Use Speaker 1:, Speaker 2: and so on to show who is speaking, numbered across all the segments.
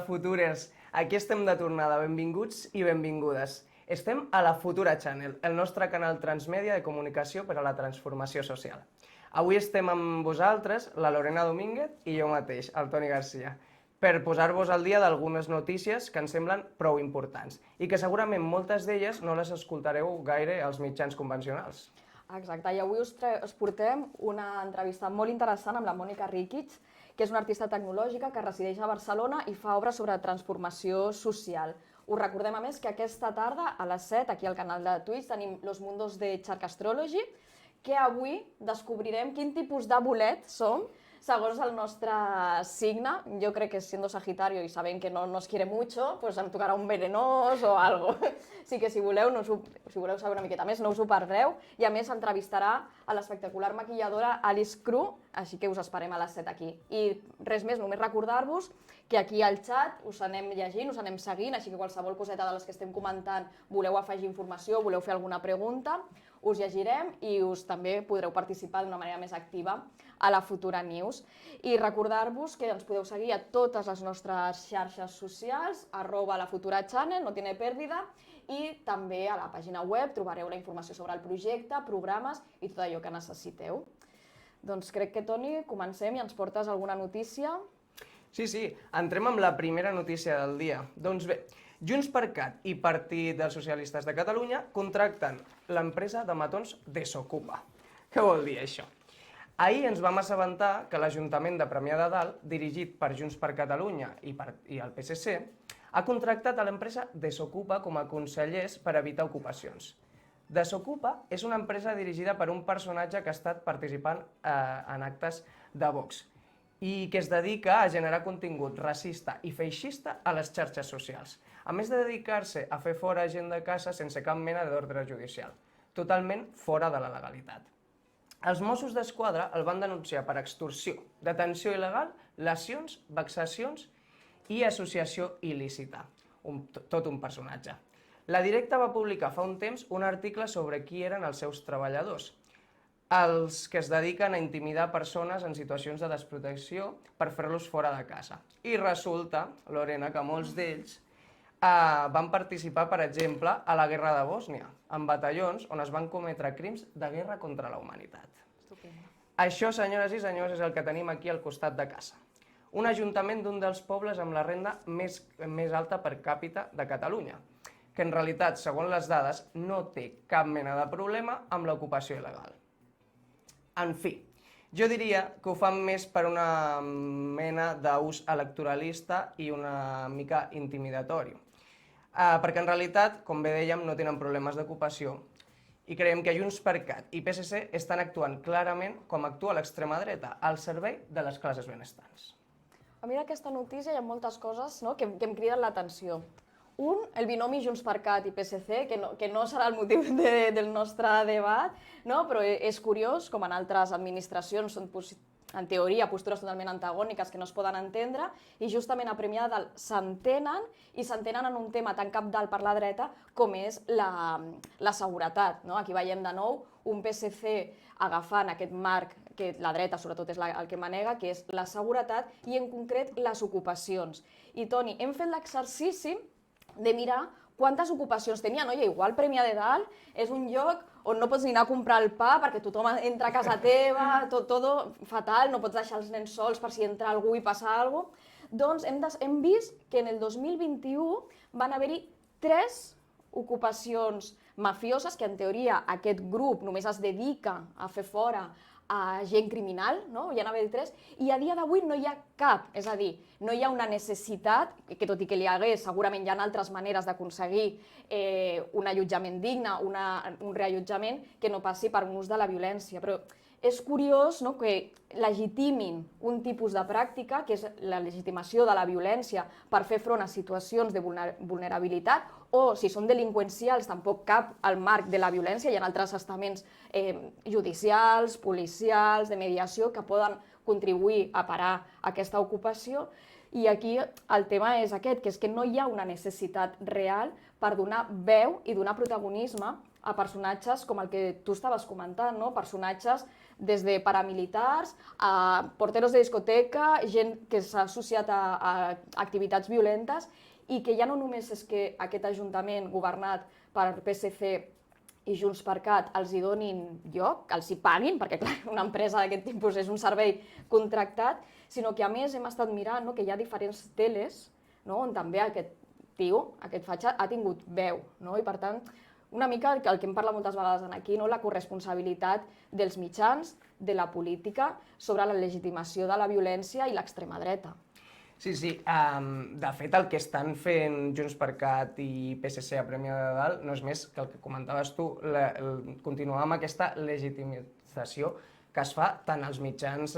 Speaker 1: Futurers! Aquí estem de tornada, benvinguts i benvingudes. Estem a la Futura Channel, el nostre canal transmèdia de comunicació per a la transformació social. Avui estem amb vosaltres, la Lorena Domínguez i jo mateix, el Toni Garcia, per posar-vos al dia d'algunes notícies que ens semblen prou importants i que segurament moltes d'elles no les escoltareu gaire als mitjans convencionals.
Speaker 2: Exacte, i avui us portem una entrevista molt interessant amb la Mònica Rikic, que és una artista tecnològica que resideix a Barcelona i fa obres sobre transformació social. Us recordem, a més, que aquesta tarda, a les 7, aquí al canal de Twitch, tenim Los Mundos de Chark Astrology, que avui descobrirem quin tipus de bolet som segons el nostre signe. Jo crec que siendo Sagitario i sabent que no nos quiere mucho, pues em tocarà un venenós o algo. Així que si voleu saber una miqueta més, no us ho perdreu. I a més entrevistarà a l'espectacular maquilladora Alice Cru, així que us esperem a les 7 aquí. I res més, només recordar-vos que aquí al xat us anem llegint, us anem seguint, així que qualsevol coseta de les que estem comentant voleu afegir informació, voleu fer alguna pregunta, us llegirem i us també podreu participar d'una manera més activa a la Futura News. I recordar-vos que ens podeu seguir a totes les nostres xarxes socials, @lafuturachannel, no tiene pérdida, i també a la pàgina web trobareu la informació sobre el projecte, programes i tot allò que necessiteu. Doncs crec que, Toni, comencem i ens portes alguna notícia.
Speaker 1: Sí, entrem amb la primera notícia del dia. Doncs bé, JxCat i Partit dels Socialistes de Catalunya contracten l'empresa de matons Desokupa. Què vol dir això? Ahir ens vam assabentar que l'Ajuntament de Premià de Dalt, dirigit per JxCat i el PSC, ha contractat a l'empresa Desokupa com a consellers per evitar ocupacions. Desokupa és una empresa dirigida per un personatge que ha estat participant en actes de Vox i que es dedica a generar contingut racista i feixista a les xarxes socials, a més de dedicar-se a fer fora gent de casa sense cap mena d'ordre judicial, totalment fora de la legalitat. Els Mossos d'Esquadra el van denunciar per extorsió, detenció il·legal, lesions, vexacions i associació il·lícita. Tot un personatge. La Directa va publicar fa un temps un article sobre qui eren els seus treballadors, els que es dediquen a intimidar persones en situacions de desprotecció per fer-los fora de casa. I resulta, Lorena, que molts d'ells van participar, per exemple, a la guerra de Bòsnia, en batallons on es van cometre crims de guerra contra la humanitat. Això, senyores i senyors, és el que tenim aquí al costat de casa. Un ajuntament d'un dels pobles amb la renda més alta per càpita de Catalunya, que en realitat, segons les dades, no té cap mena de problema amb l'ocupació il·legal. En fi, jo diria que ho fan més per una mena d'ús electoralista i una mica intimidatori. Perquè en realitat, com bé dèiem, no tenen problemes d'ocupació i creiem que JxCat i PSC estan actuant clarament com actua l'extrema dreta, al servei de les classes benestants.
Speaker 2: A mi d'aquesta notícia hi ha moltes coses que em criden l'atenció. Un, el binomi JxCat i PSC, que no serà el motiu del nostre debat, però és curiós, com en altres administracions són, en teoria, postures totalment antagòniques que no es poden entendre, i justament a Premià de Dalt s'entenen, i s'entenen en un tema tan cabdal per la dreta com és la seguretat. Aquí veiem de nou un PSC agafant aquest marc que la dreta sobretot és el que manega, que és la seguretat i en concret les ocupacions. I Toni, hem fet l'exercici de mirar quantes ocupacions tenia, i igual Premià de Dalt és un lloc on no pots ni anar a comprar el pa perquè tothom entra a casa teva, tot fatal, no pots deixar els nens sols per si entra algú i passa alguna cosa. Doncs hem vist que en el 2021 van haver-hi 3 ocupacions mafioses, que en teoria aquest grup només es dedica a fer fora a gent criminal, hi ha d'haver 3, i a dia d'avui no hi ha cap, és a dir, no hi ha una necessitat, que tot i que n'hi hagués, segurament hi ha altres maneres d'aconseguir un allotjament digne, un reallotjament que no passi per un ús de la violència, però és curiós que legitimin un tipus de pràctica, que és la legitimació de la violència per fer front a situacions de vulnerabilitat, o si són delinqüencials tampoc cap al marc de la violència, hi ha altres estaments judicials, policials, de mediació, que poden contribuir a parar aquesta ocupació. I aquí el tema és aquest, que és que no hi ha una necessitat real per donar veu i donar protagonisme a personatges com el que tu estaves comentant, no? Personatges des de paramilitars a porteros de discoteca, gent que s'ha associat a activitats violentes i que ja no només és que aquest ajuntament governat per PSC i Junts per Cat els hi donin lloc, que els hi paguin, perquè clar, una empresa d'aquest tipus és un servei contractat, sinó que a més hem estat mirant que hi ha diferents teles on també aquest tio, aquest fatxa, ha tingut veu. I per tant, una mica el que hem parlat moltes vegades aquí, la corresponsabilitat dels mitjans, de la política, sobre la legitimació de la violència i l'extrema dreta.
Speaker 1: Sí. De fet, el que estan fent Junts per Cat i PSC a Premià de Dalt no és més que el que comentaves tu, continuar amb aquesta legitimització que es fa tant als mitjans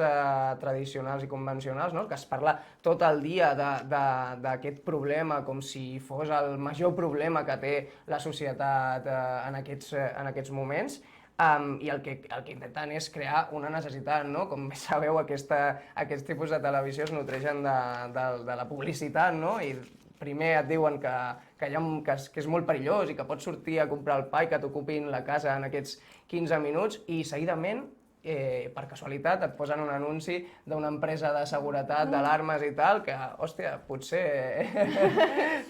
Speaker 1: tradicionals i convencionals, que es parla tot el dia d'aquest problema com si fos el major problema que té la societat en aquests moments, i el que intenten és crear una necessitat, no? Com bé sabeu, aquests tipus de televisió es nodreixen de la publicitat, no? I primer et diuen que és molt perillós i que pots sortir a comprar el pa i que t'ocupin la casa en aquests 15 minuts i seguidament, per casualitat, et posen un anunci d'una empresa de seguretat, d'alarmes i tal, que, hòstia, potser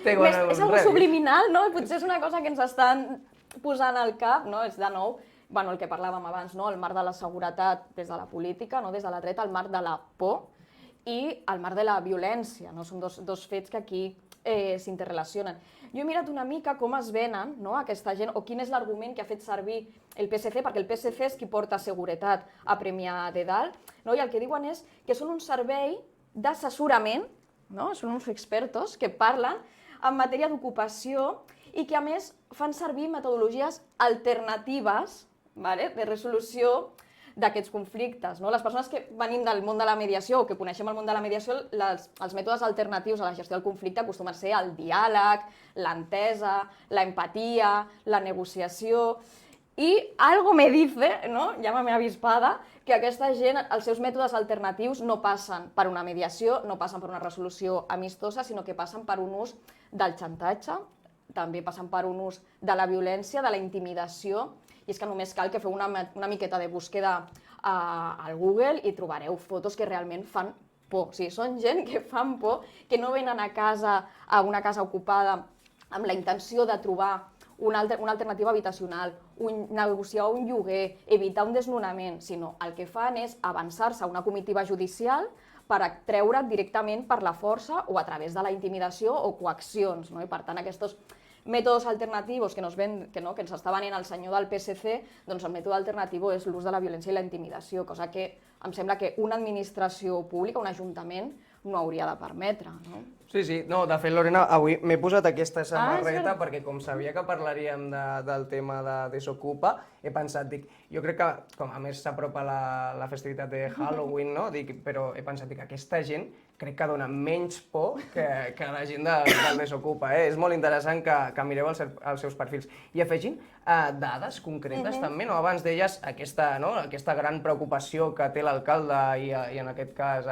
Speaker 1: té guany algun
Speaker 2: És algo subliminal, no? Potser és una cosa que ens estan posant al cap, no? És de nou el que parlàvem abans, el marc de la seguretat des de la política, des de la dreta, el marc de la por i el marc de la violència. Són dos fets que aquí s'interrelacionen. Jo he mirat una mica com es venen aquesta gent o quin és l'argument que ha fet servir el PSC, perquè el PSC és qui porta seguretat a Premià de Dalt, i el que diuen és que són un servei d'assessorament, són uns expertos que parlen en matèria d'ocupació i que a més fan servir metodologies alternatives de resolució d'aquests conflictes. Les persones que venim del món de la mediació o que coneixem el món de la mediació, els mètodes alternatius a la gestió del conflicte acostumen a ser el diàleg, l'entesa, l'empatia, la negociació. I algo me dice, llámame avispada, que aquesta gent, els seus mètodes alternatius no passen per una mediació, no passen per una resolució amistosa, sinó que passen per un ús del xantatge, també passen per un ús de la violència, de la intimidació, i és que només cal que feu una miqueta de búsqueda al Google i trobareu fotos que realment fan por. O sigui, són gent que fan por, que no venen a una casa ocupada amb la intenció de trobar una alternativa habitacional, negociar un lloguer, evitar un desnonament, sinó el que fan és avançar-se a una comitiva judicial per treure't directament per la força o a través de la intimidació o coaccions. I per tant, aquests mètodes alternatius que ens està venent el senyor del PSC, doncs el mètode alternatiu és l'ús de la violència i la intimidació, cosa que em sembla que una administració pública, un ajuntament, no hauria de permetre.
Speaker 1: Sí. No, de fet, Lorena, avui m'he posat aquesta samarreta perquè com sabia que parlaríem del tema de Desokupa, he pensat, jo crec que, com a més s'apropa la festivitat de Halloween, però he pensat que aquesta gent crec que dona menys por que la gent del Desokupa. És molt interessant que mireu els seus perfils. I afegint dades concretes també, Abans deies aquesta gran preocupació que té l'alcalde i en aquest cas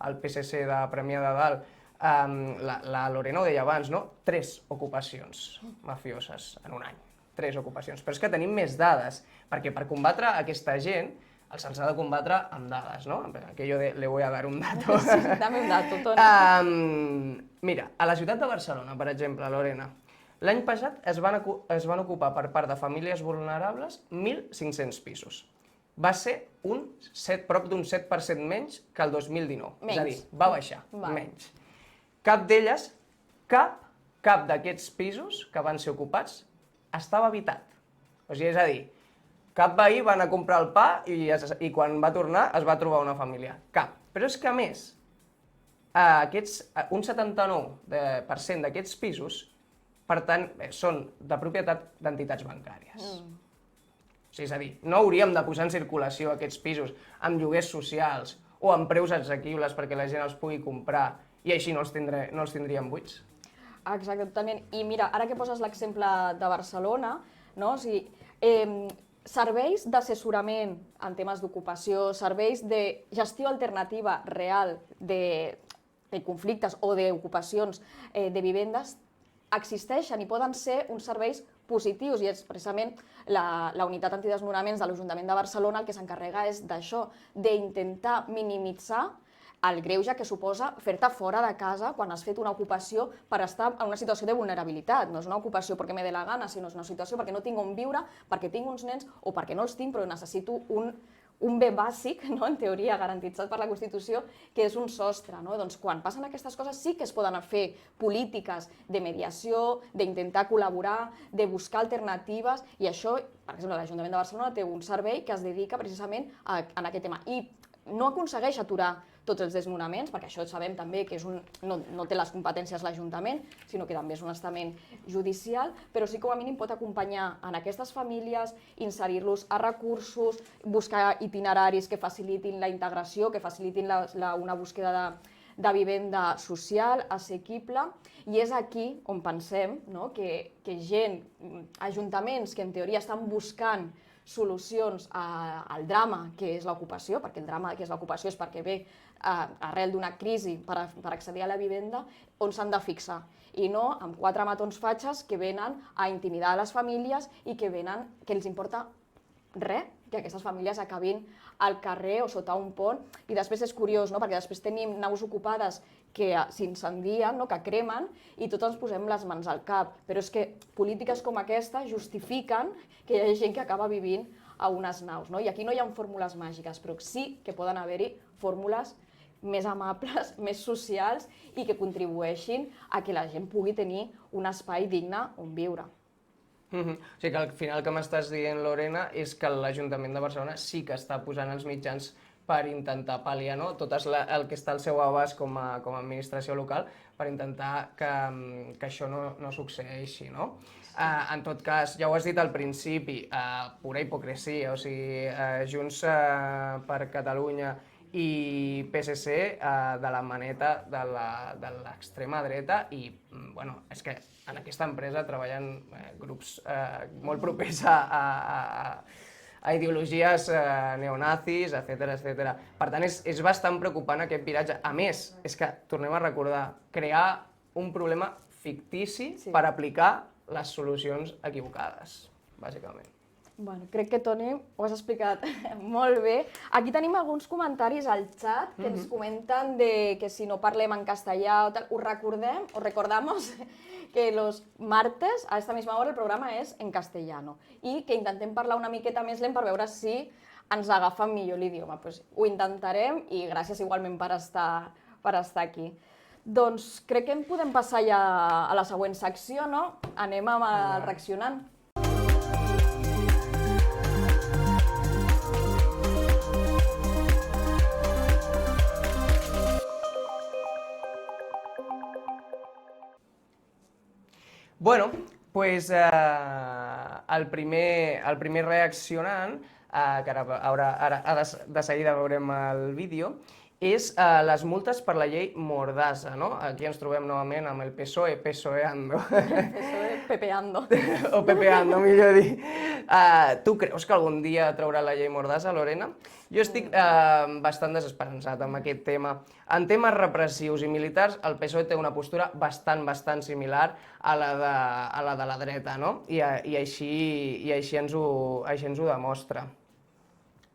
Speaker 1: el PSC de Premià de Dalt. La Lorena ho deia abans, 3 ocupacions mafioses en un any. 3 ocupacions. Però és que tenim més dades, perquè per combatre aquesta gent se'ls ha de combatre amb dades, Aquello de le voy a dar un dato.
Speaker 2: Sí, dame un dato, Toni.
Speaker 1: Mira, a la ciutat de Barcelona, per exemple, Lorena, l'any passat es van ocupar per part de famílies vulnerables 1.500 pisos. Va ser prop d'un 7% menys que el 2019. És a dir, va baixar, menys. Cap d'elles, cap d'aquests pisos que van ser ocupats estava habitat. O sigui, és a dir, cap veí va anar a comprar el pa i quan va tornar es va trobar una família. Cap. Però és que a més, un 79% d'aquests pisos, per tant, són de propietat d'entitats bancàries. O sigui, és a dir, no hauríem de posar en circulació aquests pisos amb lloguers socials o amb preus assequibles perquè la gent els pugui comprar i així no els tindríem buits.
Speaker 2: Exactament. I mira, ara que poses l'exemple de Barcelona, serveis d'assessorament en temes d'ocupació, serveis de gestió alternativa real conflictes o d'ocupacions de vivendes existeixen i poden ser uns serveis positius, i és precisament la unitat antidesnonaments de l'Ajuntament de Barcelona el que s'encarrega és d'això, d'intentar minimitzar el greuge que suposa fer-te fora de casa quan has fet una ocupació per estar en una situació de vulnerabilitat. No és una ocupació perquè me dé la gana, sinó és una situació perquè no tinc on viure, perquè tinc uns nens o perquè no els tinc, però necessito un bé bàsic, no? En teoria garantitzat per la Constitució, que és un sostre. No? Doncs quan passen aquestes coses sí que es poden fer polítiques de mediació, d'intentar col·laborar, de buscar alternatives, i això, per exemple, l'Ajuntament de Barcelona té un servei que es dedica precisament a aquest tema. I no aconsegueix aturar tots els desnonaments, perquè això sabem també que no té les competències l'Ajuntament, sinó que també és un estament judicial, però sí que com a mínim pot acompanyar en aquestes famílies, inserir-los a recursos, buscar itineraris que facilitin la integració, que facilitin una búsqueda de vivenda social, assequible, i és aquí on pensem que gent, ajuntaments que en teoria estan buscant solucions al drama que és l'ocupació, perquè el drama que és l'ocupació és perquè ve arrel d'una crisi per accedir a la vivenda, on s'han de fixar, i no amb 4 matons fatxes que venen a intimidar les famílies i que els importa res que aquestes famílies acabin al carrer o sota un pont. I després és curiós, perquè després tenim naus ocupades que s'incendien, que cremen, i tots ens posem les mans al cap. Però és que polítiques com aquesta justifiquen que hi hagi gent que acaba vivint a unes naus. I aquí no hi ha fórmules màgiques, però sí que poden haver-hi fórmules més amables, més socials, i que contribueixin a que la gent pugui tenir un espai digne on viure.
Speaker 1: O sigui que al final el que m'estàs dient, Lorena, és que l'Ajuntament de Barcelona sí que està posant els mitjans per intentar pal·liar tot el que està al seu abast com a administració local, per intentar que això no succeeixi, no? En tot cas, ja ho has dit al principi, pura hipocresia, o sigui, Junts per Catalunya i PSC de la maneta de l'extrema dreta, i bueno, és que en aquesta empresa treballen grups molt propers a ideologies neonazis, etc. Per tant, és bastant preocupant aquest viratge. A més, és que, tornem a recordar, crear un problema fictici per aplicar les solucions equivocades, bàsicament.
Speaker 2: Bueno, crec que, Toni, ho has explicat molt bé. Aquí tenim alguns comentaris al xat que ens comenten que si no parlem en castellà o tal, us recordamos que los martes a esta misma hora el programa és en castellano i que intentem parlar una miqueta més lent per veure si ens agafa millor l'idioma. Pues ho intentarem i gràcies igualment per estar aquí. Doncs crec que en podem passar ja a la següent secció, no? Anem amb el reaccionant.
Speaker 1: Bueno, pues el primer reaccionant, que ara de seguida veurem el vídeo, és les multes per la llei Mordassa, no? Aquí ens trobem novament amb el PSOE, PSOEando.
Speaker 2: PSOE pepeando.
Speaker 1: O pepeando, millor dir. Tu creus que algun dia traurà la llei Mordassa, Lorena? Jo estic bastant desesperançat amb aquest tema. En temes repressius i militars, el PSOE té una postura bastant similar a la de la dreta, no? I així ens ho demostra.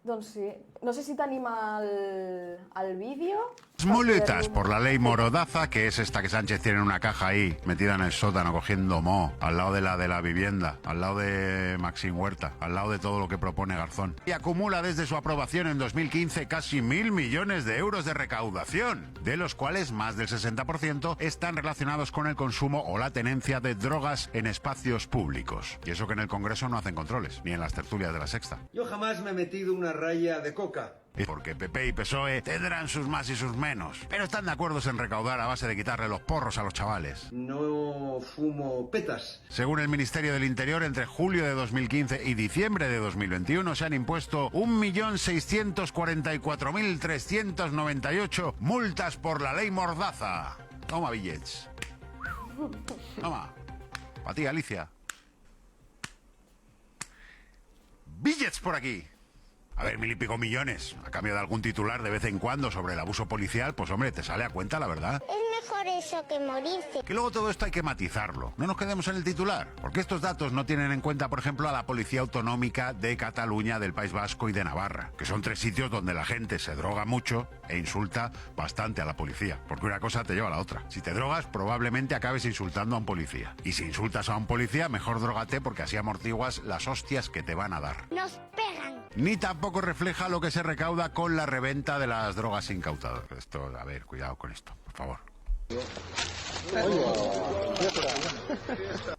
Speaker 2: Doncs sí. No sé si tenim el vídeo.
Speaker 3: Multas por la ley Mordaza, que es esta que Sánchez tiene en una caja ahí, metida en el sótano, cogiendo moho, al lado de la vivienda, al lado de Maxim Huerta, al lado de todo lo que propone Garzón. Y acumula desde su aprobación en 2015 casi 1.000 millones de euros de recaudación, de los cuales más del 60% están relacionados con el consumo o la tenencia de drogas en espacios públicos. Y eso que en el Congreso no hacen controles, ni en las tertulias de la Sexta.
Speaker 4: Yo jamás me he metido una raya de coca.
Speaker 3: Porque PP y PSOE tendrán sus más y sus menos, pero están de acuerdo en recaudar a base de quitarle los porros a los chavales.
Speaker 4: No fumo petas.
Speaker 3: Según el Ministerio del Interior, entre julio de 2015 y diciembre de 2021 se han impuesto 1.644.398 multas por la ley Mordaza. Toma billets. Toma. Para ti, Alicia. Billets por aquí. A ver, 1000 y pico millones, a cambio de algún titular de vez en cuando sobre el abuso policial, pues hombre, te sale a cuenta, la verdad.
Speaker 5: Es mejor eso que morirse.
Speaker 3: Que luego todo esto hay que matizarlo. No nos quedemos en el titular, porque estos datos no tienen en cuenta, por ejemplo, a la Policía Autonómica de Cataluña, del País Vasco y de Navarra, que son 3 sitios donde la gente se droga mucho e insulta bastante a la policía, porque una cosa te lleva a la otra. Si te drogas, probablemente acabes insultando a un policía. Y si insultas a un policía, mejor drógate porque así amortiguas las hostias que te van a dar.
Speaker 5: Nos pegan.
Speaker 3: Ni tampoco refleja lo que se recauda con la reventa de las drogas incautadas. Esto, a ver, cuidado con esto, por favor.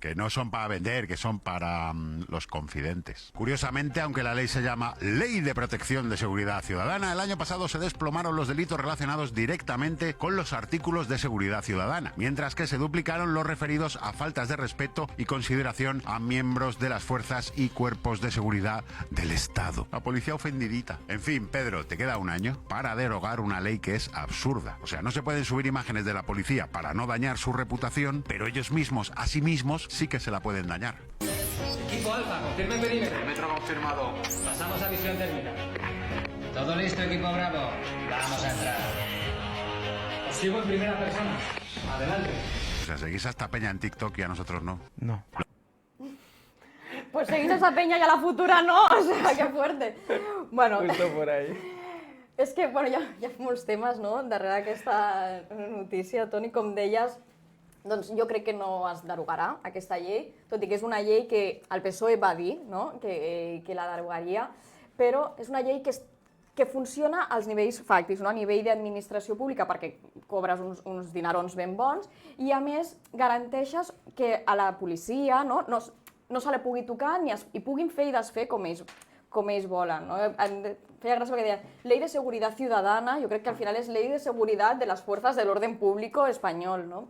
Speaker 3: Que no son para vender, que son para los confidentes. Curiosamente, aunque la ley se llama Ley de Protección de Seguridad Ciudadana, el año pasado se desplomaron los delitos relacionados directamente con los artículos de seguridad ciudadana, mientras que se duplicaron los referidos a faltas de respeto y consideración a miembros de las fuerzas y cuerpos de seguridad del Estado. La policía ofendidita. En fin, Pedro, te queda un año para derogar una ley que es absurda. O sea, no se pueden subir imágenes de la policía para no dañar su reputación, pero ellos mismos, a sí mismos, sí que se la pueden dañar.
Speaker 6: Equipo Alfa, confirme perímetro.
Speaker 7: Perímetro confirmado.
Speaker 6: Pasamos a visión térmica. Todo listo, equipo Bravo. Vamos a entrar. Os sigo en primera persona. Adelante.
Speaker 3: O sea, seguís a esta peña en TikTok y a nosotros no.
Speaker 1: No.
Speaker 2: Pues seguís a esa peña y a la futura no, o sea, qué fuerte. Bueno,
Speaker 1: Justo por ahí.
Speaker 2: és que bueno, hi ha molts temes no? Darrere aquesta notícia, Toni, com deies, doncs jo crec que no es derogarà aquesta llei, tot i que és una llei que el PSOE va dir no? que la derogaria, però és una llei que funciona als nivells fàctics, no? A nivell d'administració pública perquè cobres uns dinerons ben bons i a més garanteixes que a la policia no se li pugui tocar i puguin fer i desfer com ells volen. No? Feia gràcia perquè deia Ley de Seguridad Ciudadana, jo crec que al final és Ley de Seguridad de las Fuerzas del Orden Público Espanyol. No?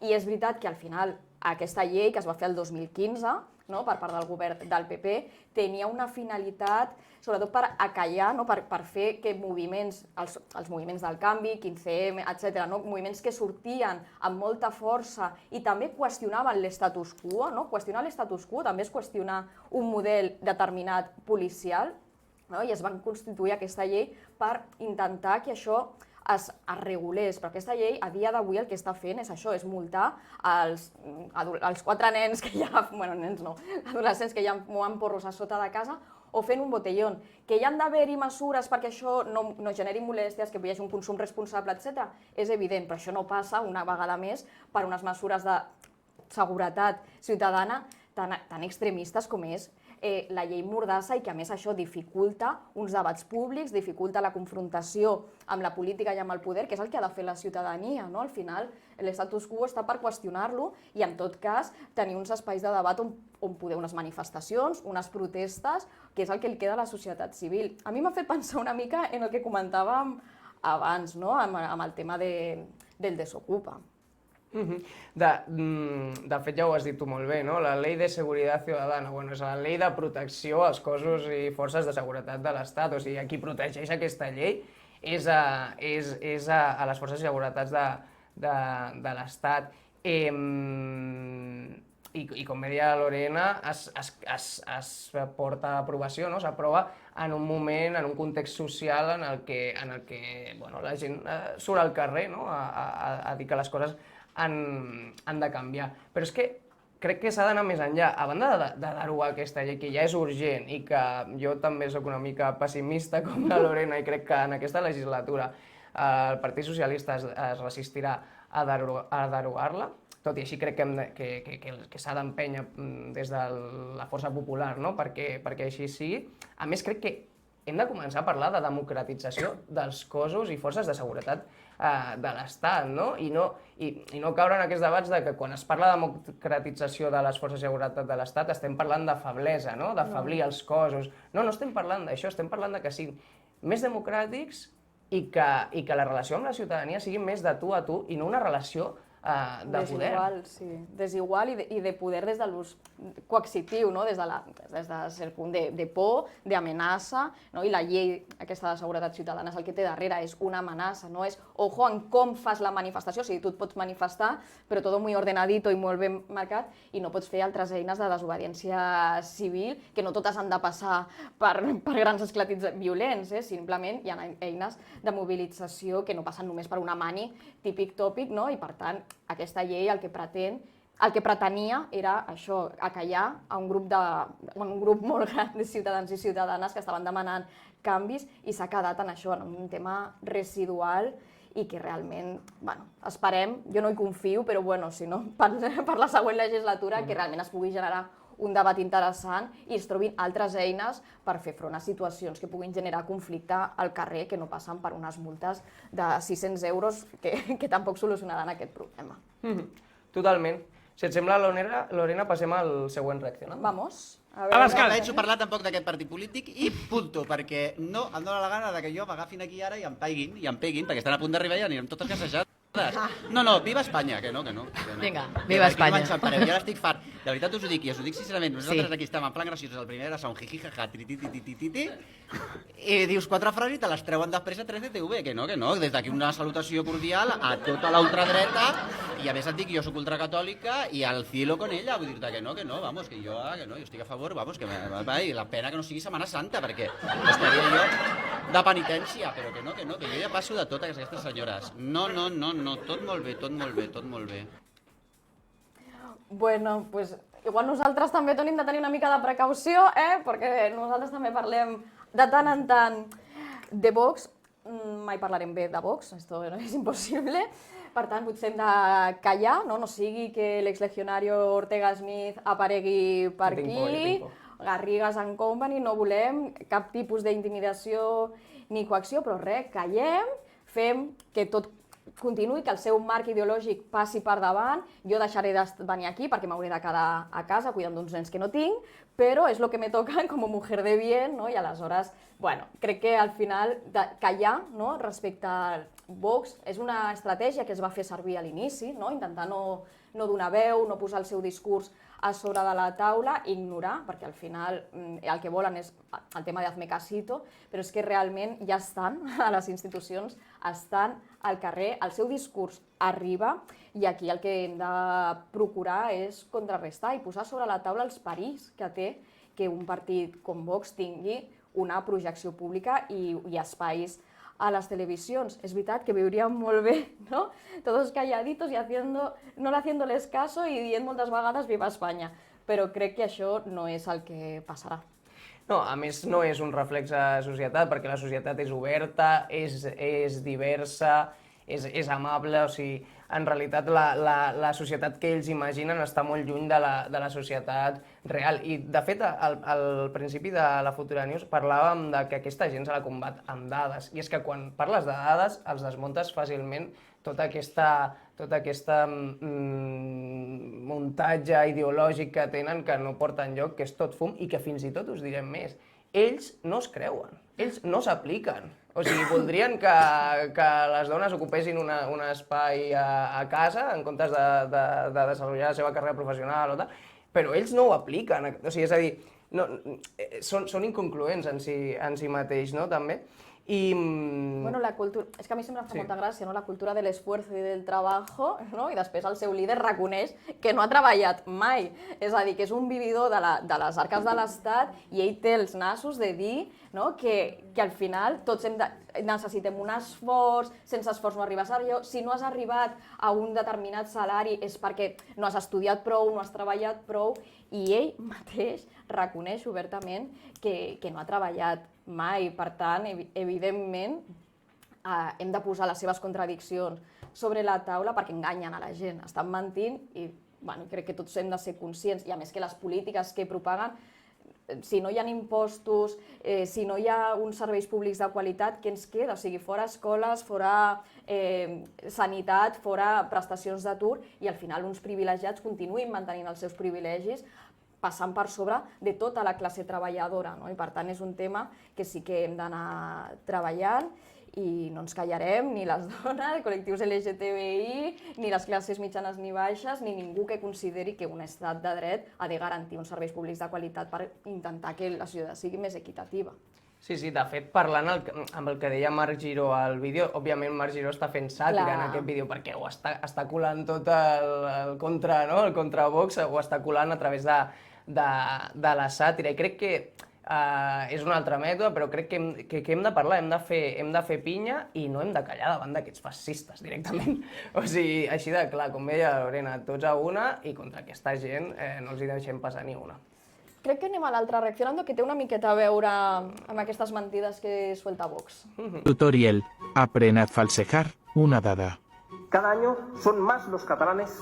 Speaker 2: I és veritat que al final aquesta llei, que es va fer el 2015 no? Per part del govern del PP, tenia una finalitat sobretot per acallar, no? per fer que moviments, els moviments del canvi, 15M, etc., no? Moviments que sortien amb molta força i també qüestionaven l'estatus quo. No? Qüestionar l'estatus quo també és qüestionar un model determinat policial, no? I es van constituir aquesta llei per intentar que això es regulés, però aquesta llei a dia d'avui el que està fent és això, és multar els 4 nens que ja, bueno, nens no, adolescents que ja mouen porros a sota de casa o fent un botellón. Que hi han d'haver-hi mesures perquè això no generi molèsties, que hi hagi un consum responsable, etc. És evident, però això no passa una vegada més per unes mesures de seguretat ciutadana tan extremistes com és la llei Mordassa i que a més això dificulta uns debats públics, dificulta la confrontació amb la política i amb el poder, que és el que ha de fer la ciutadania. No? Al final, l'estatus quo està per qüestionar-lo i, en tot cas, tenir uns espais de debat on poder unes manifestacions, unes protestes, que és el que li queda a la societat civil. A mi m'ha fet pensar una mica en el que comentàvem abans, no? Amb el tema del Desokupa.
Speaker 1: De fet, ja ho has dit tu molt bé, no? La Ley de Seguridad Ciudadana, bueno, és la llei de protecció als cossos i forces de seguretat de l'Estat. O sigui, qui protegeix aquesta llei és a les forces de seguretat de l'Estat. I com bé deia Lorena, es porta a aprovació, no? S'aprova en un moment, en un context social en el que bueno, la gent surt al carrer, no? A dir que les coses han de canviar. Però és que crec que s'ha d'anar més enllà. A banda de derogar aquesta llei, que ja és urgent i que jo també sóc una mica pessimista com la Lorena i crec que en aquesta legislatura el Partit Socialista es resistirà a derogar-la, tot i així crec que s'ha d'empènyer des de la força popular, no? perquè així sigui. A més, crec que hem de començar a parlar de democratització dels cossos i forces de seguretat de l'Estat, no? I no caure en aquests debats de que quan es parla de democratització de les forces de seguretat de l'Estat estem parlant de feblesa, no? D'afeblir els cossos. No estem parlant d'això, estem parlant de que siguin més democràtics i que la relació amb la ciutadania sigui més de tu a tu i no una relació de poder.
Speaker 2: Desigual, sí. Desigual i de poder des de l'ús coercitiu, no? Des del punt de por, d'amenaça, no? I la llei aquesta de seguretat ciutadana és el que té darrere, és una amenaça, no és ojo en com fas la manifestació, o sigui, tu et pots manifestar, però tot muy ordenadito i molt ben marcat, i no pots fer altres eines de desobediència civil, que no totes han de passar per grans esclatits violents, simplement hi ha eines de mobilització que no passen només per una mani típic tòpic, no? I per tant, aquesta llei el que pretenia era això, acallar a un grup molt gran de ciutadans i ciutadanes que estaven demanant canvis i s'ha quedat en això, en un tema residual i que realment, esperem, jo no hi confio, però si no, per la següent legislatura, que realment es pugui generar un debat interessant i es trobin altres eines per fer front a situacions que puguin generar conflicte al carrer, que no passen per unes multes de 600 euros que tampoc solucionaran aquest problema.
Speaker 1: Totalment. Si et sembla, Lorena, passem al següent reaccionant.
Speaker 2: Vamos.
Speaker 7: No penso parlar tampoc d'aquest partit polític i punto, perquè no em dóna la gana que jo m'agafin aquí ara i em peguin, perquè estan a punt d'arribar i anirem totes gassejades. No, viva Espanya, que no.
Speaker 8: Vinga, viva Espanya.
Speaker 7: Jo ara estic fart. De veritat us ho dic, i us ho dic sincerament, nosaltres aquí estem en plan graciosos, el primer era un jiji, jaja, tritititititi, i dius 4 frases i te les treuen després a 3DTV, que no, des d'aquí una salutació cordial a tota la ultradreta, i a més et dic, jo soc ultracatòlica i al cielo con ella, vull dir-te que no, vamos, que jo estic a favor, vamos, que la pena que no sigui Setmana Santa, perquè estaria jo de penitència, però que jo ja passo de totes aquestes senyores. No, tot molt bé.
Speaker 2: Bueno, pues igual nosaltres també tenim de tenir una mica de precaució, perquè nosaltres també parlem de tant en tant de Vox. Mai parlarem bé de Vox, esto és impossible. Per tant, potser hem de callar, no sigui que l'exlegionario Ortega Smith aparegui per aquí, Garrigues and Company, no volem cap tipus d'intimidació ni coacció, però res, callem, fem que tot continuï, que el seu marc ideològic passi per davant, jo deixaré de venir aquí perquè m'hauré de quedar a casa cuidant d'uns nens que no tinc, però és el que me toca com a mujer de bien, no? I aleshores, crec que al final callar respecte a Vox és una estratègia que es va fer servir a l'inici, intentar no donar veu, no posar el seu discurs a sobre de la taula, ignorar, perquè al final el que volen és el tema de hazme casito, però és que realment ja estan a les institucions, estan al carrer, el seu discurs arriba i aquí el que hem de procurar és contrarrestar i posar sobre la taula els perills que té que un partit com Vox tingui una projecció pública i espais a les televisions. És veritat que viuríem molt bé, no? Todos calladitos y no haciéndoles caso y dient moltes vegades viva Espanya. Però crec que això no és el que passarà.
Speaker 1: No, a més no és un reflex de societat, perquè la societat és oberta, és diversa, és amable, o sigui, en realitat la societat que ells imaginen està molt lluny de la societat real. I, de fet, al principi de la Futura News parlàvem de que aquesta gent se la combat amb dades. I és que quan parles de dades els desmuntes fàcilment tot aquest muntatge ideològic que tenen que no porta enlloc, que és tot fum i que fins i tot us direm més. Ells no es creuen, ells no s'apliquen. O sigui, voldrien que les dones ocupessin un espai a casa en comptes de desenvolupar la seva carrera professional o tal, però ells no ho apliquen. O sigui, és a dir, són incongruents en si mateix, no?, també.
Speaker 2: Bueno, la cultura... És que a mi sempre em fa molta gràcia, no? La cultura de l'esforç i del treball, no? I després el seu líder reconeix que no ha treballat mai. És a dir, que és un vividor de les arques de l'Estat i ell té els nassos de dir que al final tots necessitem un esforç, sense esforç no arribes a lloc. Si no has arribat a un determinat salari és perquè no has estudiat prou, no has treballat prou, i ell mateix reconeix obertament que no ha treballat mai. Per tant, evidentment, hem de posar les seves contradiccions sobre la taula perquè enganyen a la gent, estan mentint i crec que tots hem de ser conscients. I a més que les polítiques que propaguen, si no hi ha impostos, si no hi ha uns serveis públics de qualitat, què ens queda? O sigui, fora escoles, fora sanitat, fora prestacions d'atur i al final uns privilegiats continuïn mantenint els seus privilegis passant per sobre de tota la classe treballadora, no? I per tant és un tema que sí que hem d'anar treballant i no ens callarem, ni les dones, col·lectius LGTBI, ni les classes mitjanes ni baixes, ni ningú que consideri que un estat de dret ha de garantir uns serveis públics de qualitat per intentar que la societat sigui més equitativa.
Speaker 1: Sí, de fet, parlant amb el que deia Marc Giró al vídeo, òbviament Marc Giró està fent sàtira en aquest vídeo perquè ho està colant tot el contra, no? El contra Vox, ho està colant a través de la sàtira. I crec que és un altre mètode, però crec que hem de parlar, hem de fer pinya i no hem de callar davant d'aquests fascistes directament. O sigui, així de clar, com deia Lorena, tots a una i contra aquesta gent no els hi deixem passar ni una.
Speaker 2: Crec que anem a l'altra, Reaccionando, que té una miqueta a veure amb aquestes mentides que suelta Vox.
Speaker 9: Tutorial. Aprende a falsejar una dada.
Speaker 10: Cada año son más los catalanes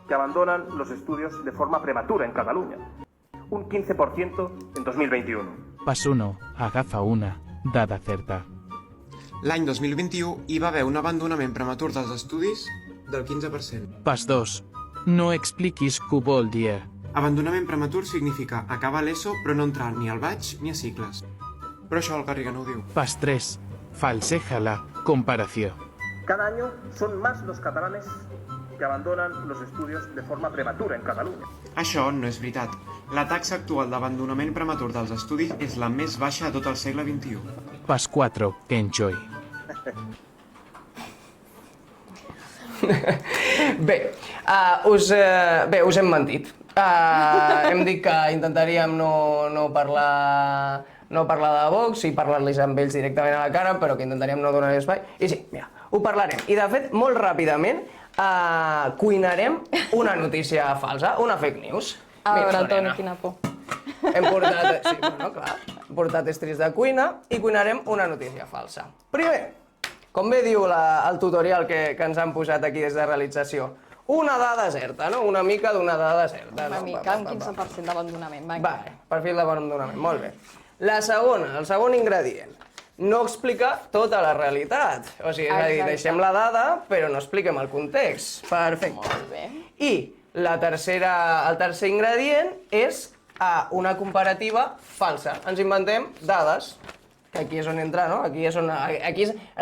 Speaker 10: que abandonan los estudios de forma prematura en Cataluña. Un 15% en 2021.
Speaker 9: Pas 1. Agafa una dada certa.
Speaker 11: L'any 2021 hi va haver un abandonament prematur dels estudis del 15%.
Speaker 9: Pas 2. No expliquis què vol dir.
Speaker 11: Abandonament prematur significa acabar l'ESO però no entrar ni al batx ni a cicles. Però això el Garriga no ho diu.
Speaker 9: Pas 3. Falseja la comparació.
Speaker 10: Cada año son más los catalanes que abandonan los estudios de forma prematura en Cataluña.
Speaker 11: Això no és veritat. La taxa actual d'abandonament prematur dels estudis és la més baixa de tot el segle XXI.
Speaker 9: Pas 4. Enjoy.
Speaker 1: Bé, us hem mentit. Hem dit que intentaríem no parlar de Vox i parlar-los amb ells directament a la cara, però que intentaríem no donar espai. I sí, mira, ho parlarem. I de fet, molt ràpidament, cuinarem una notícia falsa, una fake news.
Speaker 2: A veure, Toni, quina por.
Speaker 1: Hem portat estris de cuina i cuinarem una notícia falsa. Primer, com bé diu el tutorial que ens han posat aquí des de realització, una dada certa, no? Una mica d'una dada certa.
Speaker 2: Una mica, un 15% d'abandonament.
Speaker 1: Vale, perfil d'abandonament, molt bé. La segona, el segon ingredient, no explica tota la realitat. O sigui, és a dir, deixem la dada, però no expliquem el context. Perfecte.
Speaker 2: Molt bé.
Speaker 1: I el tercer ingredient és una comparativa falsa. Ens inventem dades, que aquí és on entra, no? Aquí és en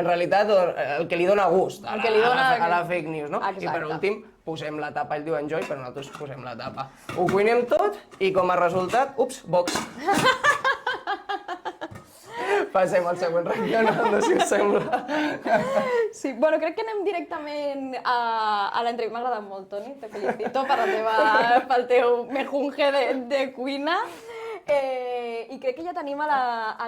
Speaker 1: realitat el que li dona gust a la fake news, no? I per últim posem la tapa, ell diu enjoy, però nosaltres posem la tapa. Ho cuinem tot i com a resultat, Vox. Passem al següent Reaccionando, si us sembla.
Speaker 2: Sí, bueno, crec que anem directament a l'entrevista. M'ha agradat molt, Toni, te felicito pel teu mejunge de cuina. I crec que ja tenim a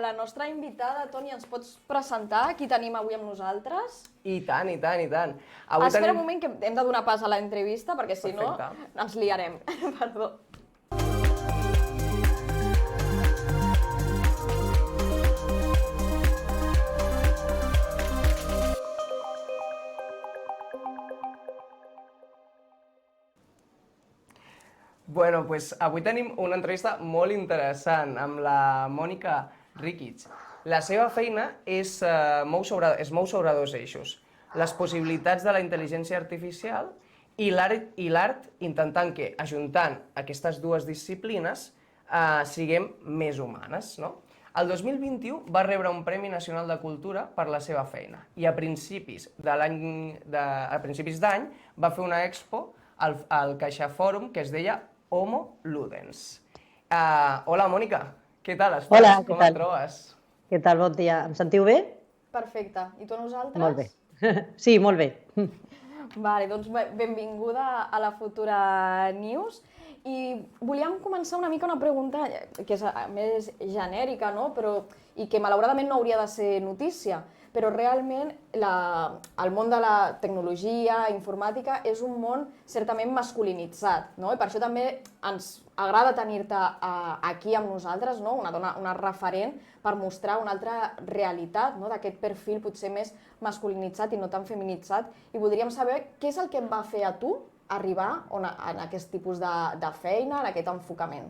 Speaker 2: la nostra invitada. Toni, ens pots presentar qui tenim avui amb nosaltres?
Speaker 1: I tant.
Speaker 2: Espera un moment, que hem de donar pas a l'entrevista, perquè si no ens liarem. Perdó.
Speaker 1: Bueno, doncs avui tenim una entrevista molt interessant amb la Mònica Rikic. La seva feina es mou sobre dos eixos. Les possibilitats de la intel·ligència artificial i l'art intentant que, ajuntant aquestes dues disciplines, siguem més humanes, no? El 2021 va rebre un Premi Nacional de Cultura per la seva feina i a principis d'any va fer una expo al CaixaForum que es deia Homo Ludens. Hola, Mònica, què tal estàs?
Speaker 12: Hola, què tal?
Speaker 1: Com et trobes?
Speaker 12: Què tal, bon dia. Em sentiu bé?
Speaker 2: Perfecte. I tu a nosaltres?
Speaker 12: Molt bé. Sí, molt bé.
Speaker 2: Vale, doncs benvinguda a la Futura News. I volíem començar una mica una pregunta que és més genèrica, no? I que malauradament no hauria de ser notícia, però realment el món de la tecnologia, informàtica, és un món certament masculinitzat, no? I per això també ens agrada tenir-te aquí amb nosaltres, no? Una dona, una referent per mostrar una altra realitat, no? D'aquest perfil potser més masculinitzat i no tan feminitzat. I voldríem saber què és el que et va fer a tu arribar en aquest tipus de feina, en aquest enfocament.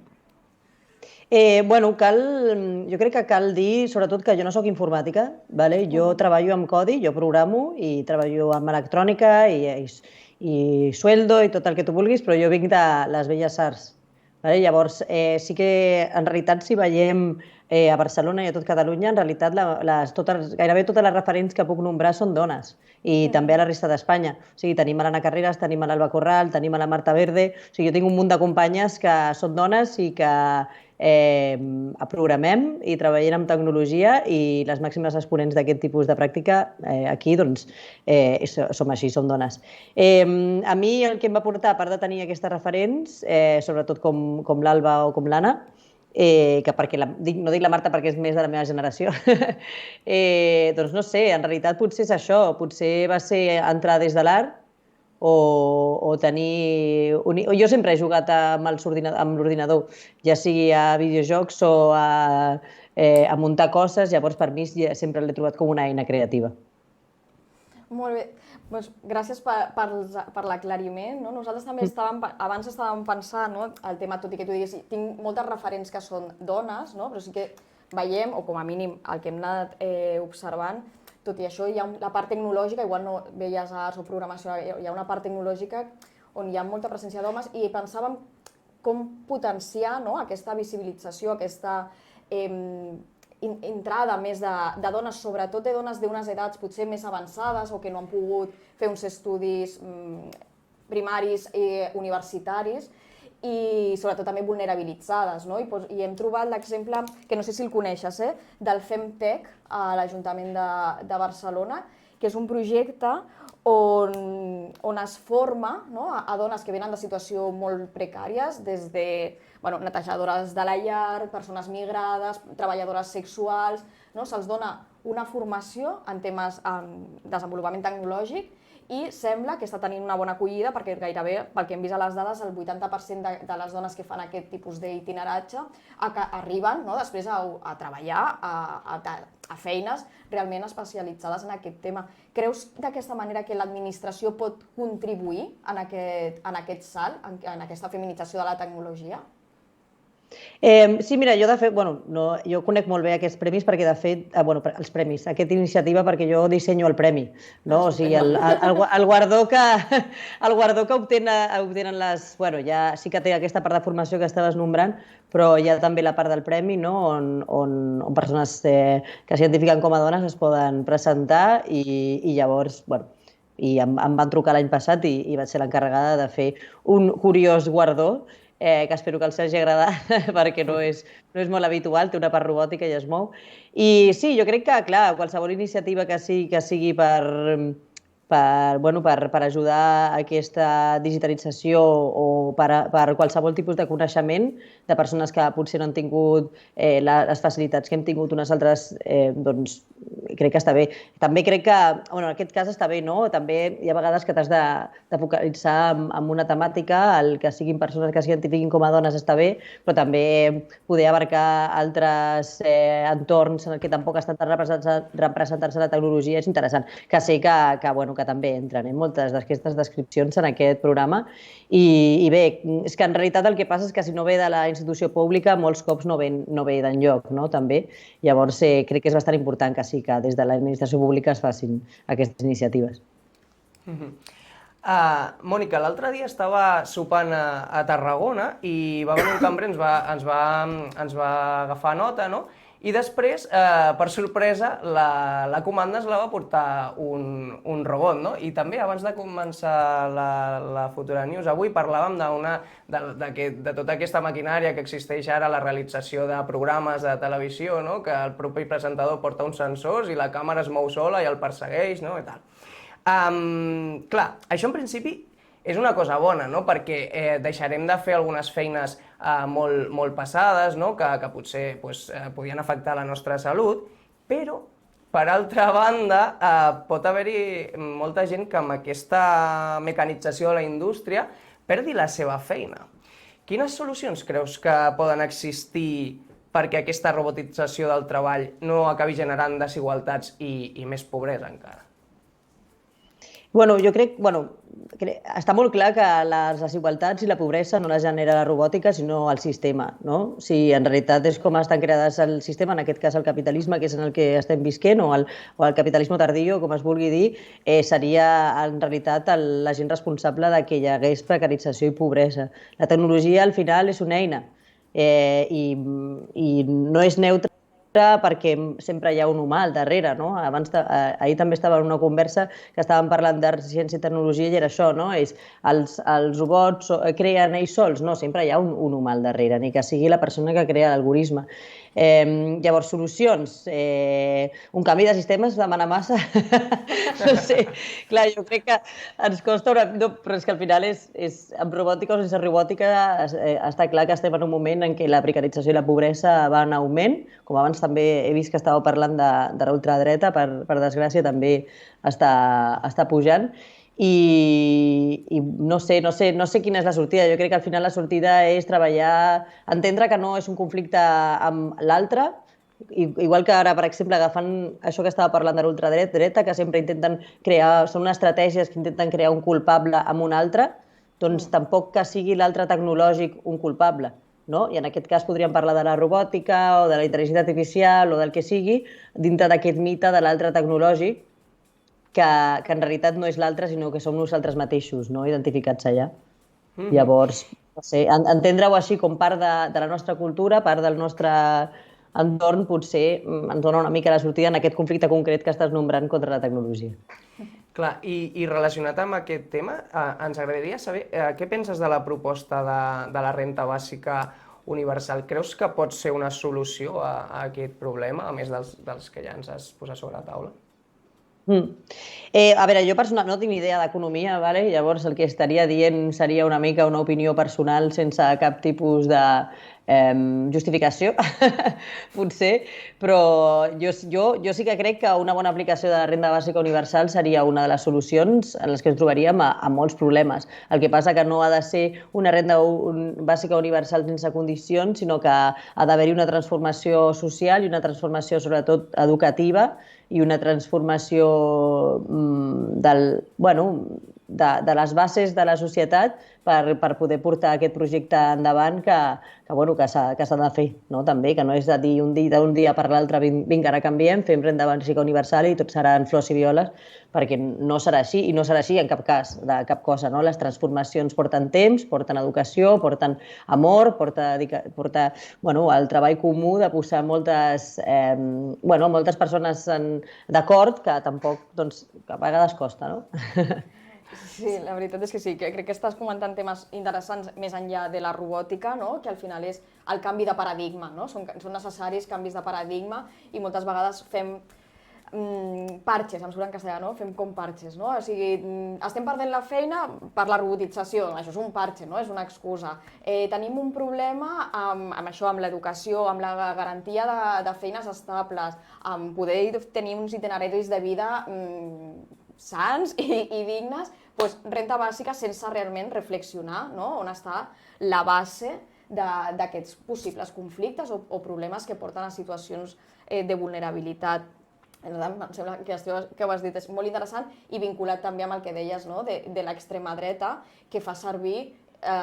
Speaker 12: Bueno, jo crec que cal dir, sobretot, que jo no sóc informàtica, ¿vale? Jo treballo amb codi, jo programo i treballo amb electrònica i sueldo i tot el que tu vulguis, però jo vinc de les velles arts, Vale? Llavors, sí que en realitat si veiem a Barcelona i a tot Catalunya, en realitat gairebé totes les referents que puc nombrar són dones i també a la resta d'Espanya. O sigui, tenim a l'Anna Carreras, tenim a l'Alba Corral, tenim a la Marta Verde. O sigui, jo tinc un munt de companyes que són dones i que programem i treballem amb tecnologia i les màximes exponents d'aquest tipus de pràctica aquí doncs som així, som dones. A mi el que em va portar, a part de tenir aquestes referents, sobretot com l'Alba o com l'Anna, que perquè no dic la Marta perquè és més de la meva generació, doncs no sé, en realitat potser és això, potser va ser entrar des de l'art o tenir... Jo sempre he jugat amb l'ordinador, ja sigui a videojocs o a muntar coses, llavors per mi sempre l'he trobat com una eina creativa.
Speaker 2: Molt bé. Doncs gràcies per l'aclariment. Nosaltres també abans estàvem pensant el tema, tot i que tu digues, tinc moltes referents que són dones, però sí que veiem, o com a mínim el que hem anat observant, tot i això hi ha la part tecnològica, igual no Belles Arts o programació, hi ha una part tecnològica on hi ha molta presència d'homes i pensàvem com potenciar aquesta visibilització, aquesta entrada més de dones, sobretot de dones d'unes edats potser més avançades o que no han pogut fer uns estudis primaris i universitaris i sobretot també vulnerabilitzades. I hem trobat l'exemple, que no sé si el coneixes, del FemTech a l'Ajuntament de Barcelona, que és un projecte on es forma a dones que venen de situació molt precàries, des de netejadores de la llar, persones migrades, treballadores sexuals. Se'ls dona una formació en temes de desenvolupament tecnològic i sembla que està tenint una bona acollida perquè gairebé, pel que hem vist a les dades, el 80% de les dones que fan aquest tipus d'itineratge arriben després a treballar a feines realment especialitzades en aquest tema. Creus d'aquesta manera que l'administració pot contribuir en aquest salt, en aquesta feminització de la tecnologia?
Speaker 12: Sí, mira, jo de fet, jo conec molt bé aquests premis perquè de fet, els premis, aquesta iniciativa perquè jo dissenyo el premi, o sigui, el guardó que obtenen les... Ja sí que té aquesta part de formació que estaves nombrant, però hi ha també la part del premi on persones que s'identifiquen com a dones es poden presentar i llavors, i em van trucar l'any passat i vaig ser l'encarregada de fer un curiós guardó que espero que els hagi agradat perquè no és molt habitual, té una part robòtica i es mou. I sí, jo crec que, clar, qualsevol iniciativa que sigui per ajudar a aquesta digitalització o per qualsevol tipus de coneixement de persones que potser no han tingut les facilitats que hem tingut unes altres, doncs crec que està bé. També crec que, en aquest cas està bé, també hi ha vegades que t'has de focalitzar en una temàtica, el que siguin persones que s'identifiquin com a dones està bé, però també poder abarcar altres entorns en què tampoc estan tan representats a la tecnologia és interessant, que sé que també entren moltes d'aquestes descripcions en aquest programa i bé, és que en realitat el que passa és que si no ve de la institució pública molts cops no ve d'enlloc, també. Llavors crec que és bastant important que sí, que des de l'administració pública es facin aquestes iniciatives.
Speaker 1: Mònica, l'altre dia estava sopant a Tarragona i va venir un cambrer, ens va agafar nota, i després, per sorpresa, la comanda es la va portar un robot, I també, abans de començar la Futura News, avui parlàvem de tota aquesta maquinària que existeix ara, la realització de programes de televisió, que el propi presentador porta uns sensors i la càmera es mou sola i el persegueix, i tal. Clar, això en principi és una cosa bona, perquè deixarem de fer algunes feines molt passades, que potser podien afectar la nostra salut, però, per altra banda, pot haver-hi molta gent que amb aquesta mecanització de la indústria perdi la seva feina. Quines solucions creus que poden existir perquè aquesta robotització del treball no acabi generant desigualtats i més pobresa encara?
Speaker 12: Jo crec, està molt clar que les desigualtats i la pobresa no les genera la robòtica, sinó el sistema, no? Si en realitat és com estan creades el sistema, en aquest cas el capitalisme, que és en el que estem visquent, o el capitalisme tardío, com es vulgui dir, seria en realitat la gent responsable de que hi hagués precarització i pobresa. La tecnologia, al final, és una eina i no és neutra perquè sempre hi ha un humà al darrere, no? Ahir també estava en una conversa que estàvem parlant de ciència i tecnologia i era això, no? Els robots creen ells sols? No, sempre hi ha un humà al darrere, ni que sigui la persona que crea l'algoritme. Llavors, solucions. Un canvi de sistema es demana massa. No sé, clar, jo crec que ens costa una... No, però és que al final amb robòtica o sense robòtica està clar que estem en un moment en què la precarització i la pobresa van en augment, com abans també he vist que estàveu parlant de l'ultradreta, per desgràcia també està pujant. I no sé quina és la sortida. Jo crec que al final la sortida és treballar, entendre que no és un conflicte amb l'altre, igual que ara, per exemple, agafant això que estava parlant de l'ultradreta, que sempre intenten crear, són estratègies que intenten crear un culpable amb un altre, doncs tampoc que sigui l'altre tecnològic un culpable. No? I en aquest cas podríem parlar de la robòtica o de la intel·ligència artificial o del que sigui, dintre d'aquest mite de l'altre tecnològic, que en realitat no és l'altre, sinó que som nosaltres mateixos, no? Identificats allà. Llavors, no sé, entendre-ho així com part de la nostra cultura, part del nostre entorn, potser ens dona una mica la sortida en aquest conflicte concret que estàs nombrant contra la tecnologia.
Speaker 1: Clar, i relacionat amb aquest tema, ens agradaria saber què penses de la proposta de la renda bàsica universal. Creus que pot ser una solució a aquest problema, a més dels que ja ens has posat sobre la taula?
Speaker 12: A veure, jo personalment no tinc ni idea d'economia, llavors el que estaria dient seria una mica una opinió personal sense cap tipus de justificació, potser, però jo sí que crec que una bona aplicació de la renda bàsica universal seria una de les solucions en les que ens trobaríem a molts problemes. El que passa que no ha de ser una renda bàsica universal sense condicions, sinó que ha d'haver-hi una transformació social i una transformació sobretot educativa i una transformació de les bases de la societat per poder portar aquest projecte endavant que s'ha de fer, també, que no és de dir d'un dia per l'altre vinga, ara canviem, fem renda bàsica universal i tot seran flors i violes, perquè no serà així, i no serà així en cap cas, de cap cosa. Les transformacions porten temps, porten educació, porten amor, porten el treball comú de posar moltes persones d'acord, que tampoc, a vegades costa, no?
Speaker 2: Sí, la veritat és que sí, que crec que estàs comentant temes interessants més enllà de la robòtica, que al final és el canvi de paradigma, són necessaris canvis de paradigma i moltes vegades fem parches, em surt en castellà, fem com parches, o sigui, estem perdent la feina per la robotització, això és un parche, és una excusa. Tenim un problema amb això, amb l'educació, amb la garantia de feines estables, amb poder tenir uns itineraris de vida sans i dignes, renda bàsica sense realment reflexionar on està la base d'aquests possibles conflictes o problemes que porten a situacions de vulnerabilitat. Em sembla que això que ho has dit és molt interessant i vinculat també amb el que deies de l'extrema dreta, que fa servir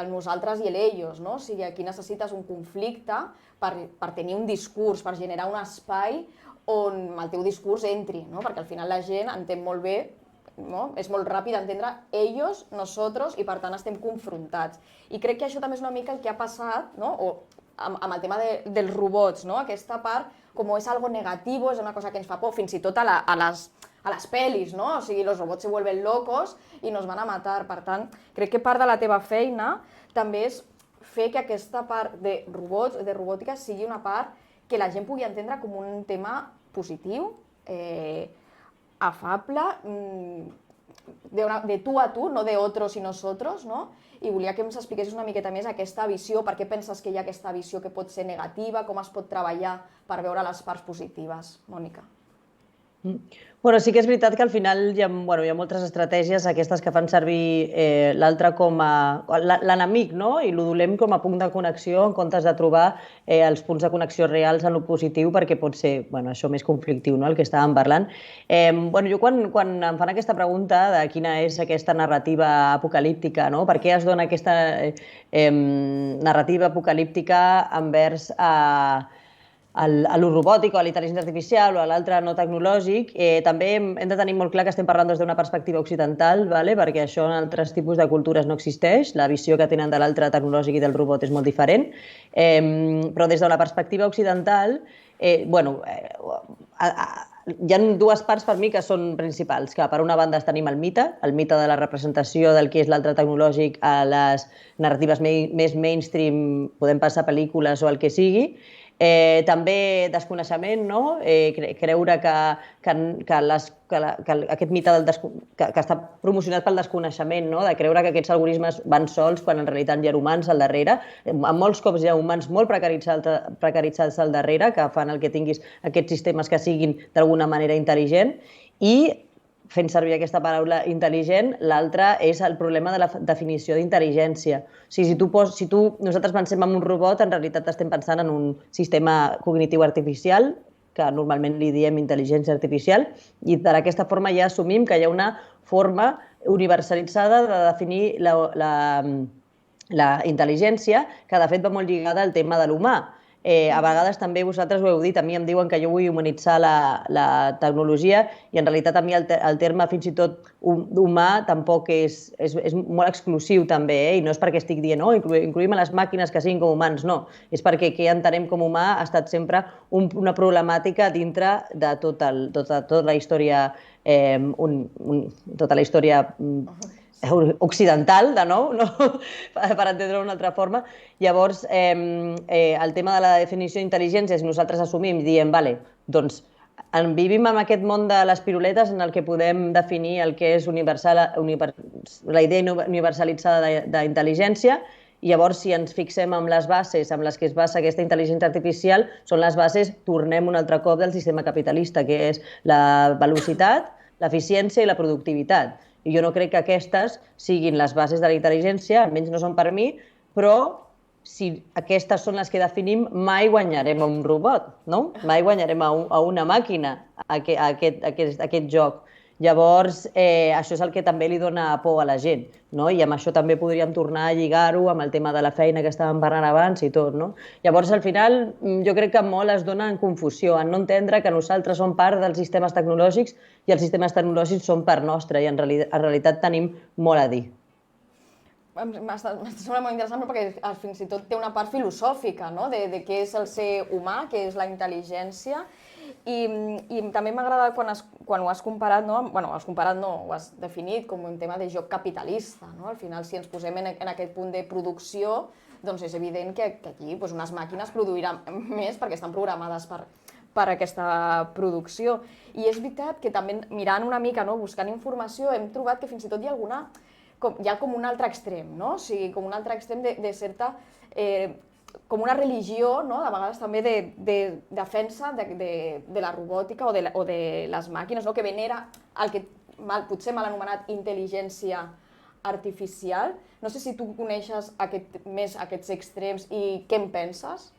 Speaker 2: nosaltres i ells, o sigui, aquí necessites un conflicte per tenir un discurs, per generar un espai on el teu discurs entri, perquè al final la gent entén molt bé, és molt ràpid entendre ells, nosaltres, i per tant estem confrontats. I crec que això també és una mica el que ha passat amb el tema dels robots, aquesta part com és algo negativo, és una cosa que ens fa por, fins i tot a les pel·lis, o sigui, els robots se vuelven locos i nos van a matar. Per tant, crec que part de la teva feina també és fer que aquesta part de robots, de robòtica, sigui una part que la gent pugui entendre com un tema positiu, afable, de tu a tu, no de otros i nosotros, i volia que ens expliquessis una miqueta més aquesta visió, per què penses que hi ha aquesta visió que pot ser negativa, com es pot treballar per veure les parts positives. Mònica.
Speaker 12: Bueno, sí que és veritat que al final hi ha moltes estratègies, aquestes que fan servir l'altre com a l'enemic, no? I lo dolem com a punt de connexió en comptes de trobar els punts de connexió reals en el positiu, perquè pot ser això més conflictiu, no? El que estàvem parlant. Jo quan em fan aquesta pregunta de quina és aquesta narrativa apocalíptica, no? Per què es dona aquesta narrativa apocalíptica envers a lo robòtic o a la intel·ligència artificial o a l'altre no tecnològic, també hem de tenir molt clar que estem parlant des d'una perspectiva occidental, perquè això en altres tipus de cultures no existeix, la visió que tenen de l'altre tecnològic i del robot és molt diferent, però des d'una perspectiva occidental, hi ha dues parts per mi que són principals, que per una banda tenim el mite de la representació del que és l'altre tecnològic a les narratives més mainstream, podem passar pel·lícules o el que sigui. També desconeixement, no? Creure que aquest mite que està promocionat pel desconeixement, no? De creure que aquests algoritmes van sols quan en realitat hi ha humans al darrere. En molts cops hi ha humans molt precaritzats al darrere que fan el que tinguis aquests sistemes que siguin d'alguna manera intel·ligent i fent servir aquesta paraula intel·ligent, l'altre és el problema de la definició d'intel·ligència. O sigui, si nosaltres pensem en un robot, en realitat estem pensant en un sistema cognitiu artificial, que normalment li diem intel·ligència artificial, i d'aquesta forma ja assumim que hi ha una forma universalitzada de definir la intel·ligència, que de fet va molt lligada al tema de l'humà. A vegades també vosaltres ho heu dit, a mi em diuen que jo vull humanitzar la tecnologia i en realitat a mi el terme fins i tot humà tampoc és molt exclusiu també, i no és perquè estic dient incluïm a les màquines que siguin com humans, no, és perquè què entenem com humà ha estat sempre una problemàtica dintre de tota la història occidental, de nou, per entendre-ho d'una altra forma. Llavors, el tema de la definició d'intel·ligència és nosaltres assumim i diem, doncs vivim en aquest món de les piruletes en el que podem definir el que és la idea universalitzada d'intel·ligència, i llavors si ens fixem en les bases en les que es basa aquesta intel·ligència artificial, són les bases, tornem un altre cop, del sistema capitalista, que és la velocitat, l'eficiència i la productivitat. I jo no crec que aquestes siguin les bases de la intel·ligència, almenys no són per mi, però si aquestes són les que definim, mai guanyarem a un robot, no? Mai guanyarem a una màquina aquest joc. Llavors, això és el que també li dona por a la gent, no? I amb això també podríem tornar a lligar-ho amb el tema de la feina que estàvem parlant abans i tot, no? Llavors, al final, jo crec que molt es dona en confusió, en no entendre que nosaltres som part dels sistemes tecnològics i els sistemes tecnològics són part nostra i en realitat tenim molt a dir.
Speaker 2: M'està semblant molt interessant perquè fins i tot té una part filosòfica, no? De què és el ser humà, què és la intel·ligència. I també m'agrada quan ho has comparat, ho has definit com un tema de joc capitalista. Al final, si ens posem en aquest punt de producció, doncs és evident que aquí unes màquines produiran més perquè estan programades per aquesta producció. I és veritat que també mirant una mica, buscant informació, hem trobat que fins i tot hi ha com un altre extrem, o sigui, com un altre extrem de certa com una religió, de vegades també de defensa de la robòtica o de les màquines, que venera el que potser mal anomenat intel·ligència artificial. No sé si tu coneixes més aquests extrems i què en penses?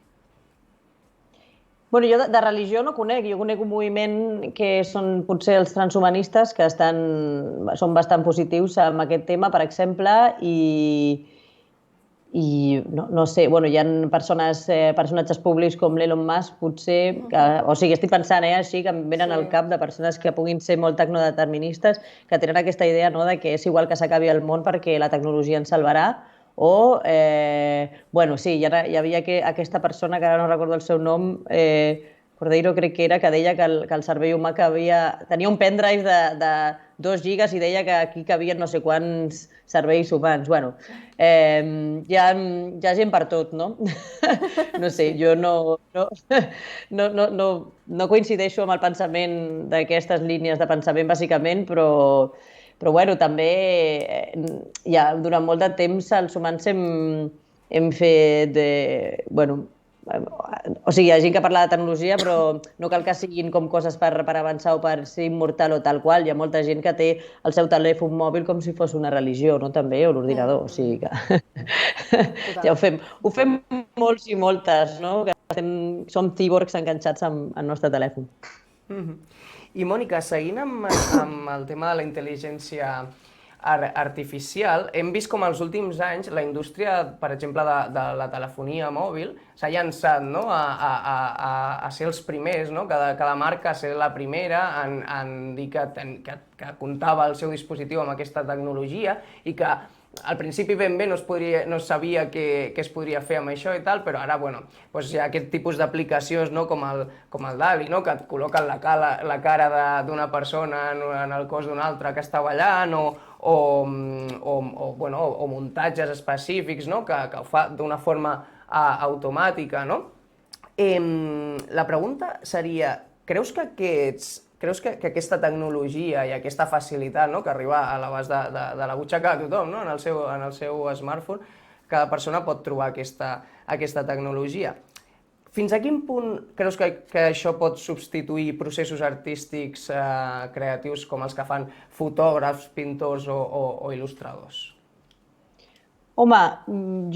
Speaker 12: Jo de religió no conec, jo conec un moviment que són potser els transhumanistes, que són bastant positius amb aquest tema, per exemple, i no sé, hi ha personatges públics com l'Elon Musk, potser, o sigui, estic pensant així, que em venen al cap de persones que puguin ser molt tecnodeterministes, que tenen aquesta idea que és igual que s'acabi el món perquè la tecnologia ens salvarà, o, sí, hi havia aquesta persona, que ara no recordo el seu nom, Cordeiro crec que era, que deia que el cervell humà tenia un pendrive de 2 gigas i deia que aquí cabien no sé quants cervells humans. Hi ha gent per tot, no? No sé, jo no coincideixo amb el pensament d'aquestes línies de pensament, bàsicament, però també durant molt de temps els humans hem fet O sigui, hi ha gent que parla de tecnologia, però no cal que siguin com coses per avançar o per ser immortal o tal qual. Hi ha molta gent que té el seu telèfon mòbil com si fos una religió, no? També, o l'ordinador. O sigui que ja ho fem molts i moltes, no? Que som cíborgs enganxats amb el nostre telèfon.
Speaker 1: I Mònica, seguint amb el tema de la intel·ligència artificial, hem vist com els últims anys la indústria, per exemple, de la telefonia mòbil s'ha llançat a ser els primers, cada marca a ser la primera en dir que comptava el seu dispositiu amb aquesta tecnologia i que al principi ben bé no es sabia què es podria fer amb això i tal, però ara hi ha aquest tipus d'aplicacions com el DALL-E, que et col·loquen la cara d'una persona en el cos d'una altra que està ballant o muntatges específics que ho fa d'una forma automàtica. La pregunta seria, creus que aquesta tecnologia i aquesta facilitat que arriba a l'abast de la butxaca de tothom, en el seu smartphone, cada persona pot trobar aquesta tecnologia? Fins a quin punt creus que això pot substituir processos artístics creatius com els que fan fotògrafs, pintors o il·lustradors?
Speaker 12: Home,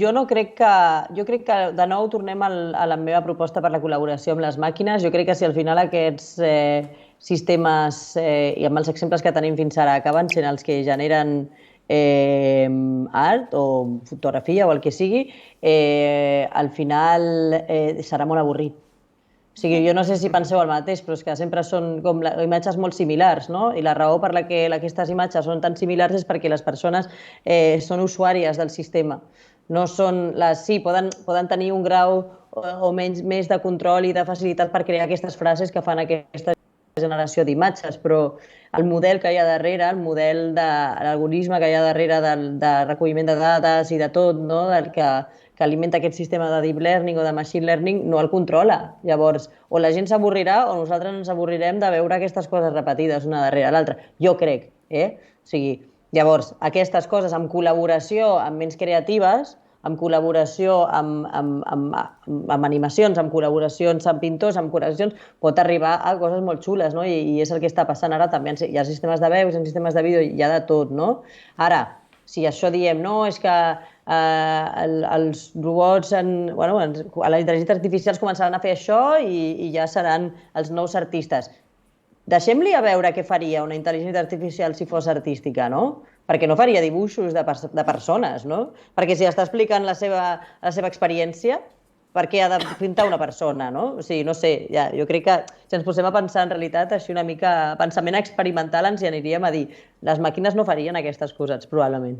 Speaker 12: jo crec que de nou tornem a la meva proposta per la col·laboració amb les màquines. Jo crec que si al final aquests sistemes, i amb els exemples que tenim fins ara, acaben sent els que generen art o fotografia o el que sigui, al final serà molt avorrit. O sigui, jo no sé si penseu el mateix, però és que sempre són com imatges molt similars, no? I la raó per la que aquestes imatges són tan similars és perquè les persones són usuàries del sistema. No són sí, poden tenir un grau o més de control i de facilitat per crear aquestes frases que fan aquesta generació d'imatges, però el model que hi ha darrere, el model de l'algoritme que hi ha darrere de recolliment de dades i de tot, no? Que alimenta aquest sistema de deep learning o de machine learning, no el controla. Llavors, o la gent s'avorrirà o nosaltres ens avorrirem de veure aquestes coses repetides una darrere l'altra. Jo crec, O sigui, llavors, aquestes coses amb col·laboració amb ments creatives, amb col·laboració amb animacions, amb col·laboracions amb pintors, amb col·laboracions, pot arribar a coses molt xules, no? I és el que està passant ara també. Hi ha sistemes de veus, hi ha sistemes de vídeo, hi ha de tot, no? Ara, si això diem, no, és que els robots, a la intel·ligència artificial començaran a fer això i ja seran els nous artistes. Deixem-li a veure què faria una intel·ligència artificial si fos artística, no? Perquè no faria dibuixos de persones, no? Perquè si està explicant la seva experiència, per què ha de pintar una persona, no? O sigui, no sé, jo crec que si ens posem a pensar en realitat, així una mica pensament experimental ens hi aniríem a dir les màquines no farien aquestes coses, probablement.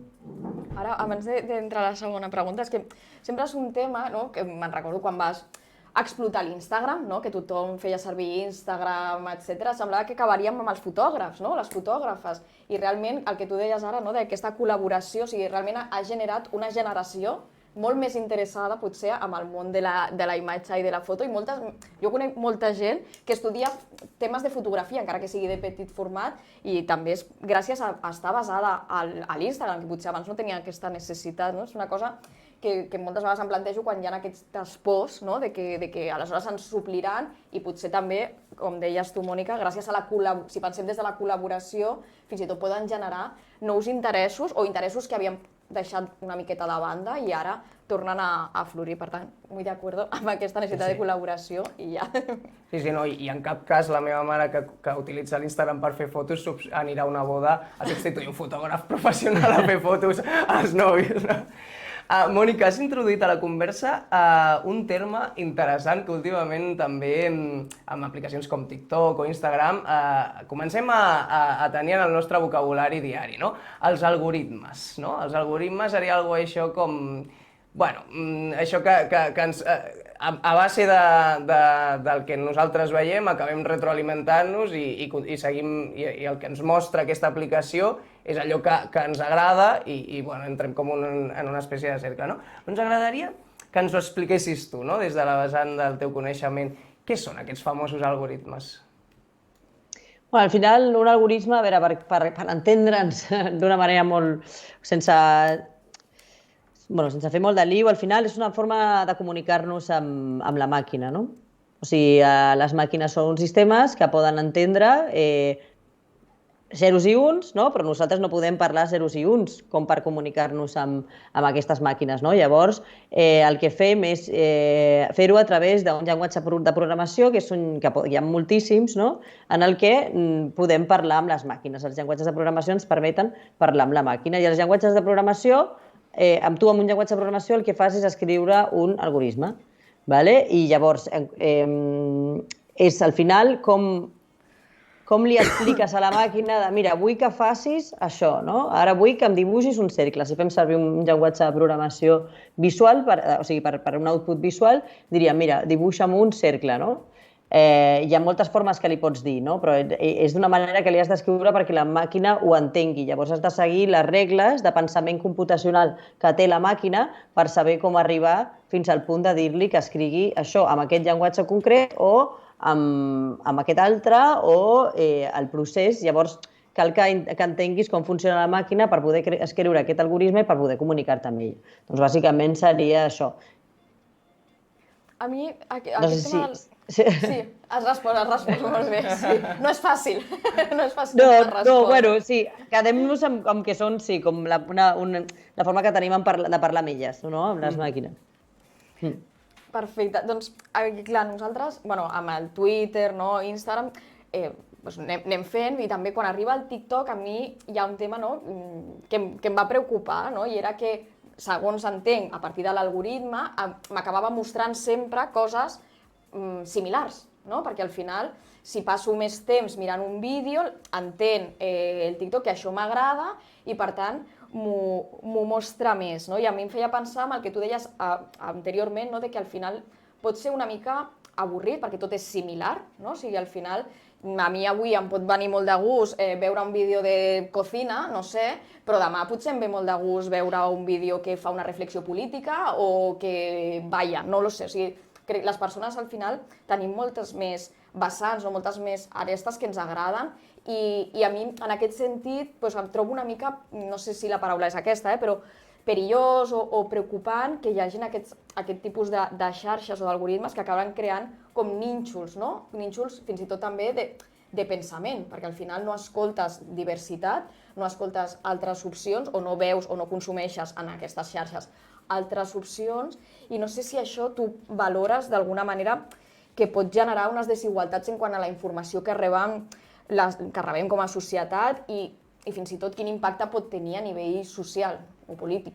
Speaker 2: Ara, abans d'entrar a la segona pregunta, és que sempre és un tema, no?, que me'n recordo quan vas explotar l'Instagram, no?, que tothom feia servir Instagram, etc. Semblava que acabaríem amb els fotògrafs, no?, les fotògrafes. I realment, el que tu deies ara, no?, d'aquesta col·laboració, o sigui, realment ha generat una generació molt més interessada, potser, amb el món de la imatge i de la foto. Jo conec molta gent que estudia temes de fotografia, encara que sigui de petit format, i també és gràcies a estar basada a l'Instagram, que potser abans no tenia aquesta necessitat, no? És una cosa que moltes vegades em plantejo quan hi ha aquestes pors, no?, de que aleshores ens supliran i potser també, com deies tu, Mònica, gràcies a si pensem des de la col·laboració, fins i tot poden generar nous interessos o interessos que havíem deixat una miqueta de banda i ara tornen a florir. Per tant, molt d'acord amb aquesta necessitat de col·laboració i ja.
Speaker 1: Sí, no, i en cap cas la meva mare, que utilitza l'Instagram per fer fotos, anirà a una boda a substituir un fotògraf professional a fer fotos als nòvios. Mònica, has introduït a la conversa un terme interessant que últimament també amb aplicacions com TikTok o Instagram comencem a tenir en el nostre vocabulari diari, no? Els algoritmes, no? Els algoritmes seria alguna cosa això com... Bueno, això que ens... A base del que nosaltres veiem acabem retroalimentant-nos i seguim, i el que ens mostra aquesta aplicació és allò que ens agrada i entrem com en una espècie de cercle, no? Ens agradaria que ens ho expliquessis tu, no?, des de la vessant del teu coneixement. Què són aquests famosos algoritmes?
Speaker 12: Al final, un algoritme, a veure, per entendre'ns d'una manera molt... sense sense fer molt de lío, al final és una forma de comunicar-nos amb la màquina, no? O sigui, les màquines són uns sistemes que poden entendre zeros i uns, no? Però nosaltres no podem parlar zeros i uns com per comunicar-nos amb aquestes màquines, no? Llavors, el que fem és fer-ho a través d'un llenguatge de programació, que hi ha moltíssims, no? En el que podem parlar amb les màquines. Els llenguatges de programació ens permeten parlar amb la màquina. I els llenguatges de programació, amb un llenguatge de programació, el que fas és escriure un algoritme. I llavors, és al final com li expliques a la màquina de, mira, vull que facis això, no? Ara vull que em dibuixis un cercle. Si fem servir un llenguatge de programació visual, o sigui, per un output visual, diríem, mira, dibuixa'm un cercle, no? Hi ha moltes formes que li pots dir, no? Però és d'una manera que li has d'escriure perquè la màquina ho entengui. Llavors has de seguir les regles de pensament computacional que té la màquina per saber com arribar fins al punt de dir-li que escrigui això amb aquest llenguatge concret o amb aquest altre o el procés. Llavors cal que entenguis com funciona la màquina per poder escriure aquest algoritme i per poder comunicar-te amb ell. Doncs bàsicament seria això.
Speaker 2: A mi, aquest tema... Sí, has respost molt bé. No és fàcil.
Speaker 12: No, bueno, sí, quedem-nos amb que són, sí, com la forma que tenim de parlar amb elles, no?, amb les màquines.
Speaker 2: Perfecte. Doncs, clar, nosaltres, amb el Twitter, Instagram, anem fent, i també quan arriba el TikTok a mi hi ha un tema que em va preocupar, i era que, segons entenc, a partir de l'algoritme, m'acabava mostrant sempre coses similars, perquè al final, si passo més temps mirant un vídeo, entén el TikTok que això m'agrada i, per tant, m'ho mostra més. I a mi em feia pensar en el que tu deies anteriorment, que al final pot ser una mica avorrit perquè tot és similar, o sigui, al final a mi avui em pot venir molt de gust veure un vídeo de cocina, no sé, però demà potser em ve molt de gust veure un vídeo que fa una reflexió política o que, no lo sé, o sigui, crec que les persones al final tenim moltes més vessants o moltes més arestes que ens agraden i a mi en aquest sentit em trobo una mica, no sé si la paraula és aquesta, però perillós o preocupant que hi hagi aquest tipus de xarxes o d'algoritmes que acaben creant com nínxols, no? Nínxols fins i tot també de pensament, perquè al final no escoltes diversitat, no escoltes altres opcions o no veus o no consumeixes en aquestes xarxes altres opcions i no sé si això tu valores d'alguna manera que pot generar unes desigualtats en quant a la informació que rebem com a societat i fins i tot quin impacte pot tenir a nivell social o polític.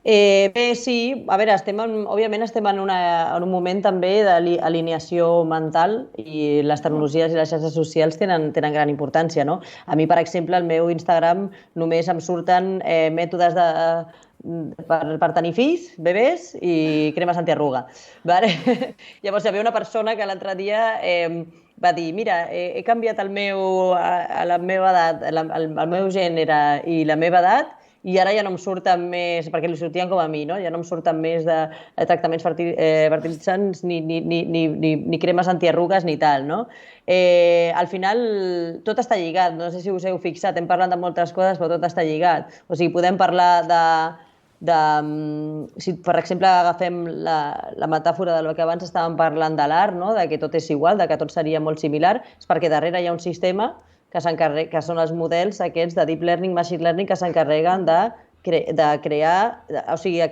Speaker 12: Bé, sí, a veure, òbviament estem en un moment també d'alineació mental i les tecnologies i les xarxes socials tenen gran importància, no? A mi, per exemple, al meu Instagram només em surten mètodes per tenir fills, bebès i cremes antiarruga. Llavors hi havia una persona que l'altre dia va dir, mira, he canviat la meva edat, el meu gènere i la meva edat i ara ja no em surten més, perquè li sortien com a mi, no? Ja no em surten més de tractaments fertilitzants ni cremes antiarrugues ni tal, no? Al final tot està lligat, no sé si us heu fixat, hem parlat de moltes coses però tot està lligat. O sigui, podem parlar si per exemple agafem la metàfora del que abans estàvem parlant de l'art, de que tot és igual, de que tot seria molt similar, és perquè darrere hi ha un sistema que són els models aquests de deep learning, machine learning, que s'encarreguen de crear... O sigui, el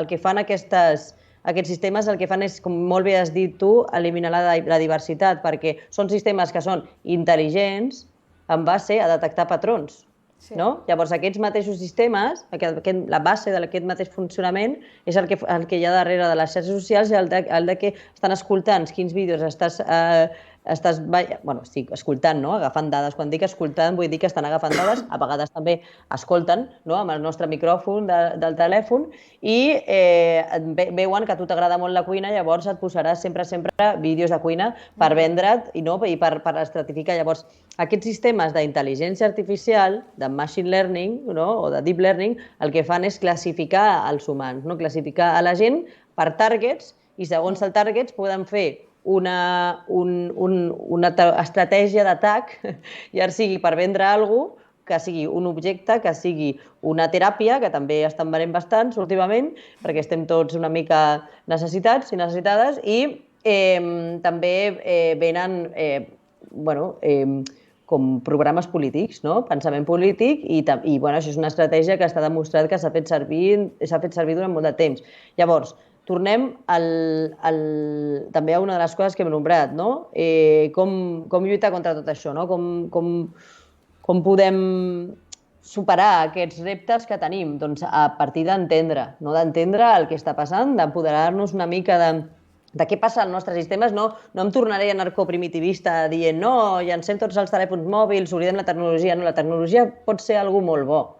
Speaker 12: que fan aquests sistemes, el que fan és, com molt bé has dit tu, eliminar la diversitat, perquè són sistemes que són intel·ligents en base a detectar patrons. Llavors, aquests mateixos sistemes, la base d'aquest mateix funcionament, és el que hi ha darrere de les xarxes socials i el de que estan escoltant quins vídeos estic escoltant, agafant dades. Quan dic escoltant vull dir que estan agafant dades, a vegades també escolten amb el nostre micròfon del telèfon i veuen que a tu t'agrada molt la cuina, llavors et posaràs sempre vídeos de cuina per vendre't i per estratificar. Llavors, aquests sistemes d'intel·ligència artificial, de machine learning o de deep learning, el que fan és classificar els humans, classificar a la gent per targets i segons els targets poden fer una estratègia d'atac, ja sigui per vendre alguna cosa que sigui un objecte, que sigui una teràpia, que també estan venent bastants últimament, perquè estem tots una mica necessitats i necessitades, i també venen com programes polítics, no? Pensament polític, i això és una estratègia que està demostrat que s'ha fet servir durant molt de temps. Llavors, tornem també a una de les coses que hem nombrat, no? Com lluitar contra tot això, no? Com podem superar aquests reptes que tenim? Doncs a partir d'entendre, no? D'entendre el que està passant, d'empoderar-nos una mica de què passa als nostres sistemes. No em tornaré narcoprimitivista dient no, llancem tots els telèfons mòbils, oblidem la tecnologia. No, la tecnologia pot ser algo molt bo.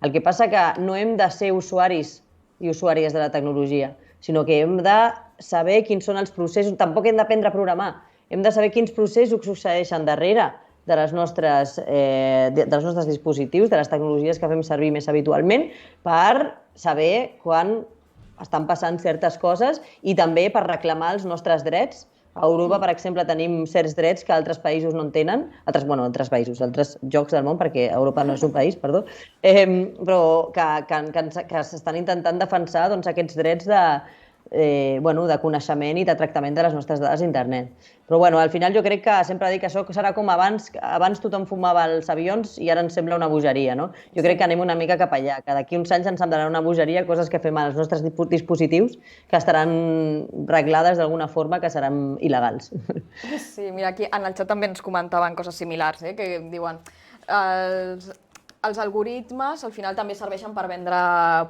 Speaker 12: El que passa que no hem de ser usuaris i usuàries de la tecnologia, sinó que hem de saber quins són els processos. Tampoc hem d'aprendre a programar. Hem de saber quins processos succeeixen darrere dels nostres dispositius, de les tecnologies que fem servir més habitualment, per saber quan estan passant certes coses i també per reclamar els nostres drets. A Europa, per exemple, tenim certs drets que altres països no en tenen, altres llocs del món, perquè Europa no és un país, perdó, però que s'estan intentant defensar aquests drets de coneixement i de tractament de les nostres dades d'internet. Però al final jo crec que sempre dic que això serà com abans tothom fumava als avions i ara ens sembla una bogeria, no? Jo crec que anem una mica cap allà, que d'aquí uns anys ens semblarà una bogeria coses que fem als nostres dispositius que estaran reglades d'alguna forma que seran il·legals.
Speaker 2: Sí, mira, aquí en el xat també ens comentaven coses similars, que diuen els algoritmes al final també serveixen per vendre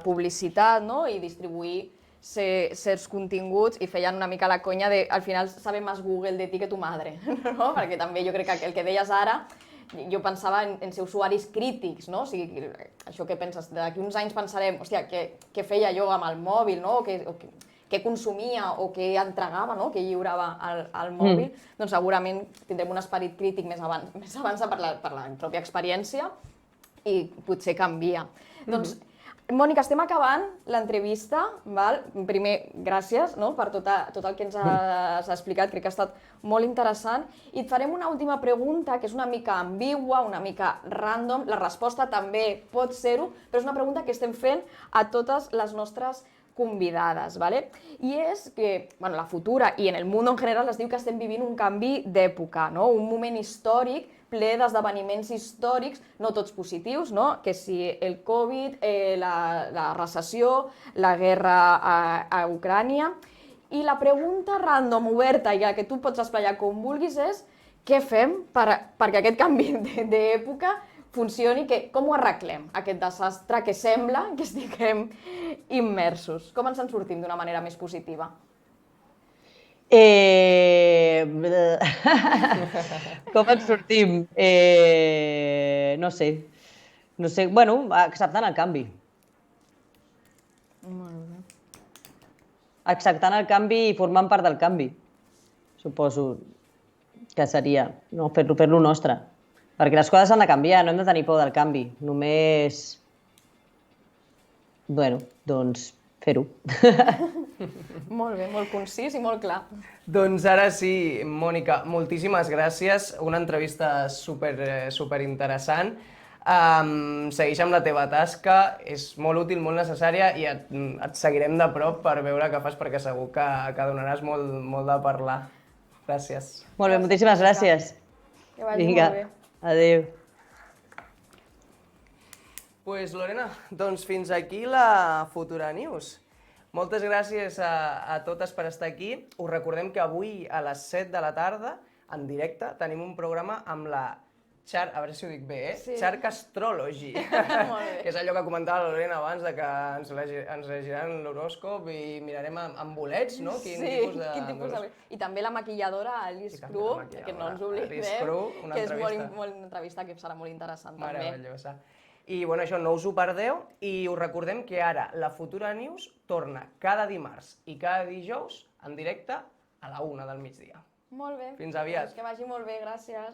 Speaker 2: publicitat, no? I distribuir certs continguts, i feien una mica la conya de al final sabe más Google de ti que tu madre, no? Perquè també jo crec que el que deies ara, jo pensava en ser usuaris crítics, no? O sigui, això que penses, d'aquí uns anys pensarem, hòstia, què feia jo amb el mòbil, no? Què consumia o què entregava, no? Què lliurava al mòbil, doncs segurament tindrem un esperit crític més avançat per la pròpia experiència i potser canvia. Doncs Mònica, estem acabant l'entrevista. Primer, gràcies per tot el que ens has explicat, crec que ha estat molt interessant. I et farem una última pregunta, que és una mica ambigua, una mica random. La resposta també pot ser-ho, però és una pregunta que estem fent a totes les nostres convidades. I és que la Futura i en el món en general es diu que estem vivint un canvi d'època, un moment històric ple d'esdeveniments històrics, no tots positius, que si el Covid, la recessió, la guerra a Ucrània. I la pregunta random, oberta, i que tu pots esplaiar com vulguis, és què fem perquè aquest canvi d'època funcioni, com ho arreglem, aquest desastre que sembla que estiguem immersos? Com ens en sortim d'una manera més positiva?
Speaker 12: Com ens sortim? No sé. Acceptant el canvi. Acceptant el canvi i formant part del canvi. Suposo que seria fer-lo nostre. Perquè les coses han de canviar, no hem de tenir por del canvi. Només, doncs, fer-ho.
Speaker 2: Molt bé, molt concís i molt clar.
Speaker 1: Doncs ara sí, Mònica, moltíssimes gràcies. Una entrevista superinteressant. Segueix amb la teva tasca, és molt útil, molt necessària, i et seguirem de prop per veure què fas, perquè segur que donaràs molt de parlar. Gràcies.
Speaker 12: Molt bé, moltíssimes gràcies.
Speaker 2: Que vagi molt bé.
Speaker 12: Adéu.
Speaker 1: Doncs Lorena, fins aquí la Futura News. Moltes gràcies a totes per estar aquí. Us recordem que avui a les 7 de la tarda, en directe, tenim un programa amb la a veure si ho dic bé, Shark Astrology, que és allò que comentava la Lorena abans, que ens llegiran l'horòscop i mirarem amb bolets, no?
Speaker 2: Quin tipus de... I també la maquilladora Alice Cru, que no ens oblidem, que és una entrevista que serà molt interessant també.
Speaker 1: Meravellosa. I això, no us ho perdeu, i us recordem que ara la Futura News torna cada dimarts i cada dijous en directe a la 1 del migdia.
Speaker 2: Molt bé.
Speaker 1: Fins aviat.
Speaker 2: Que vagi molt bé, gràcies.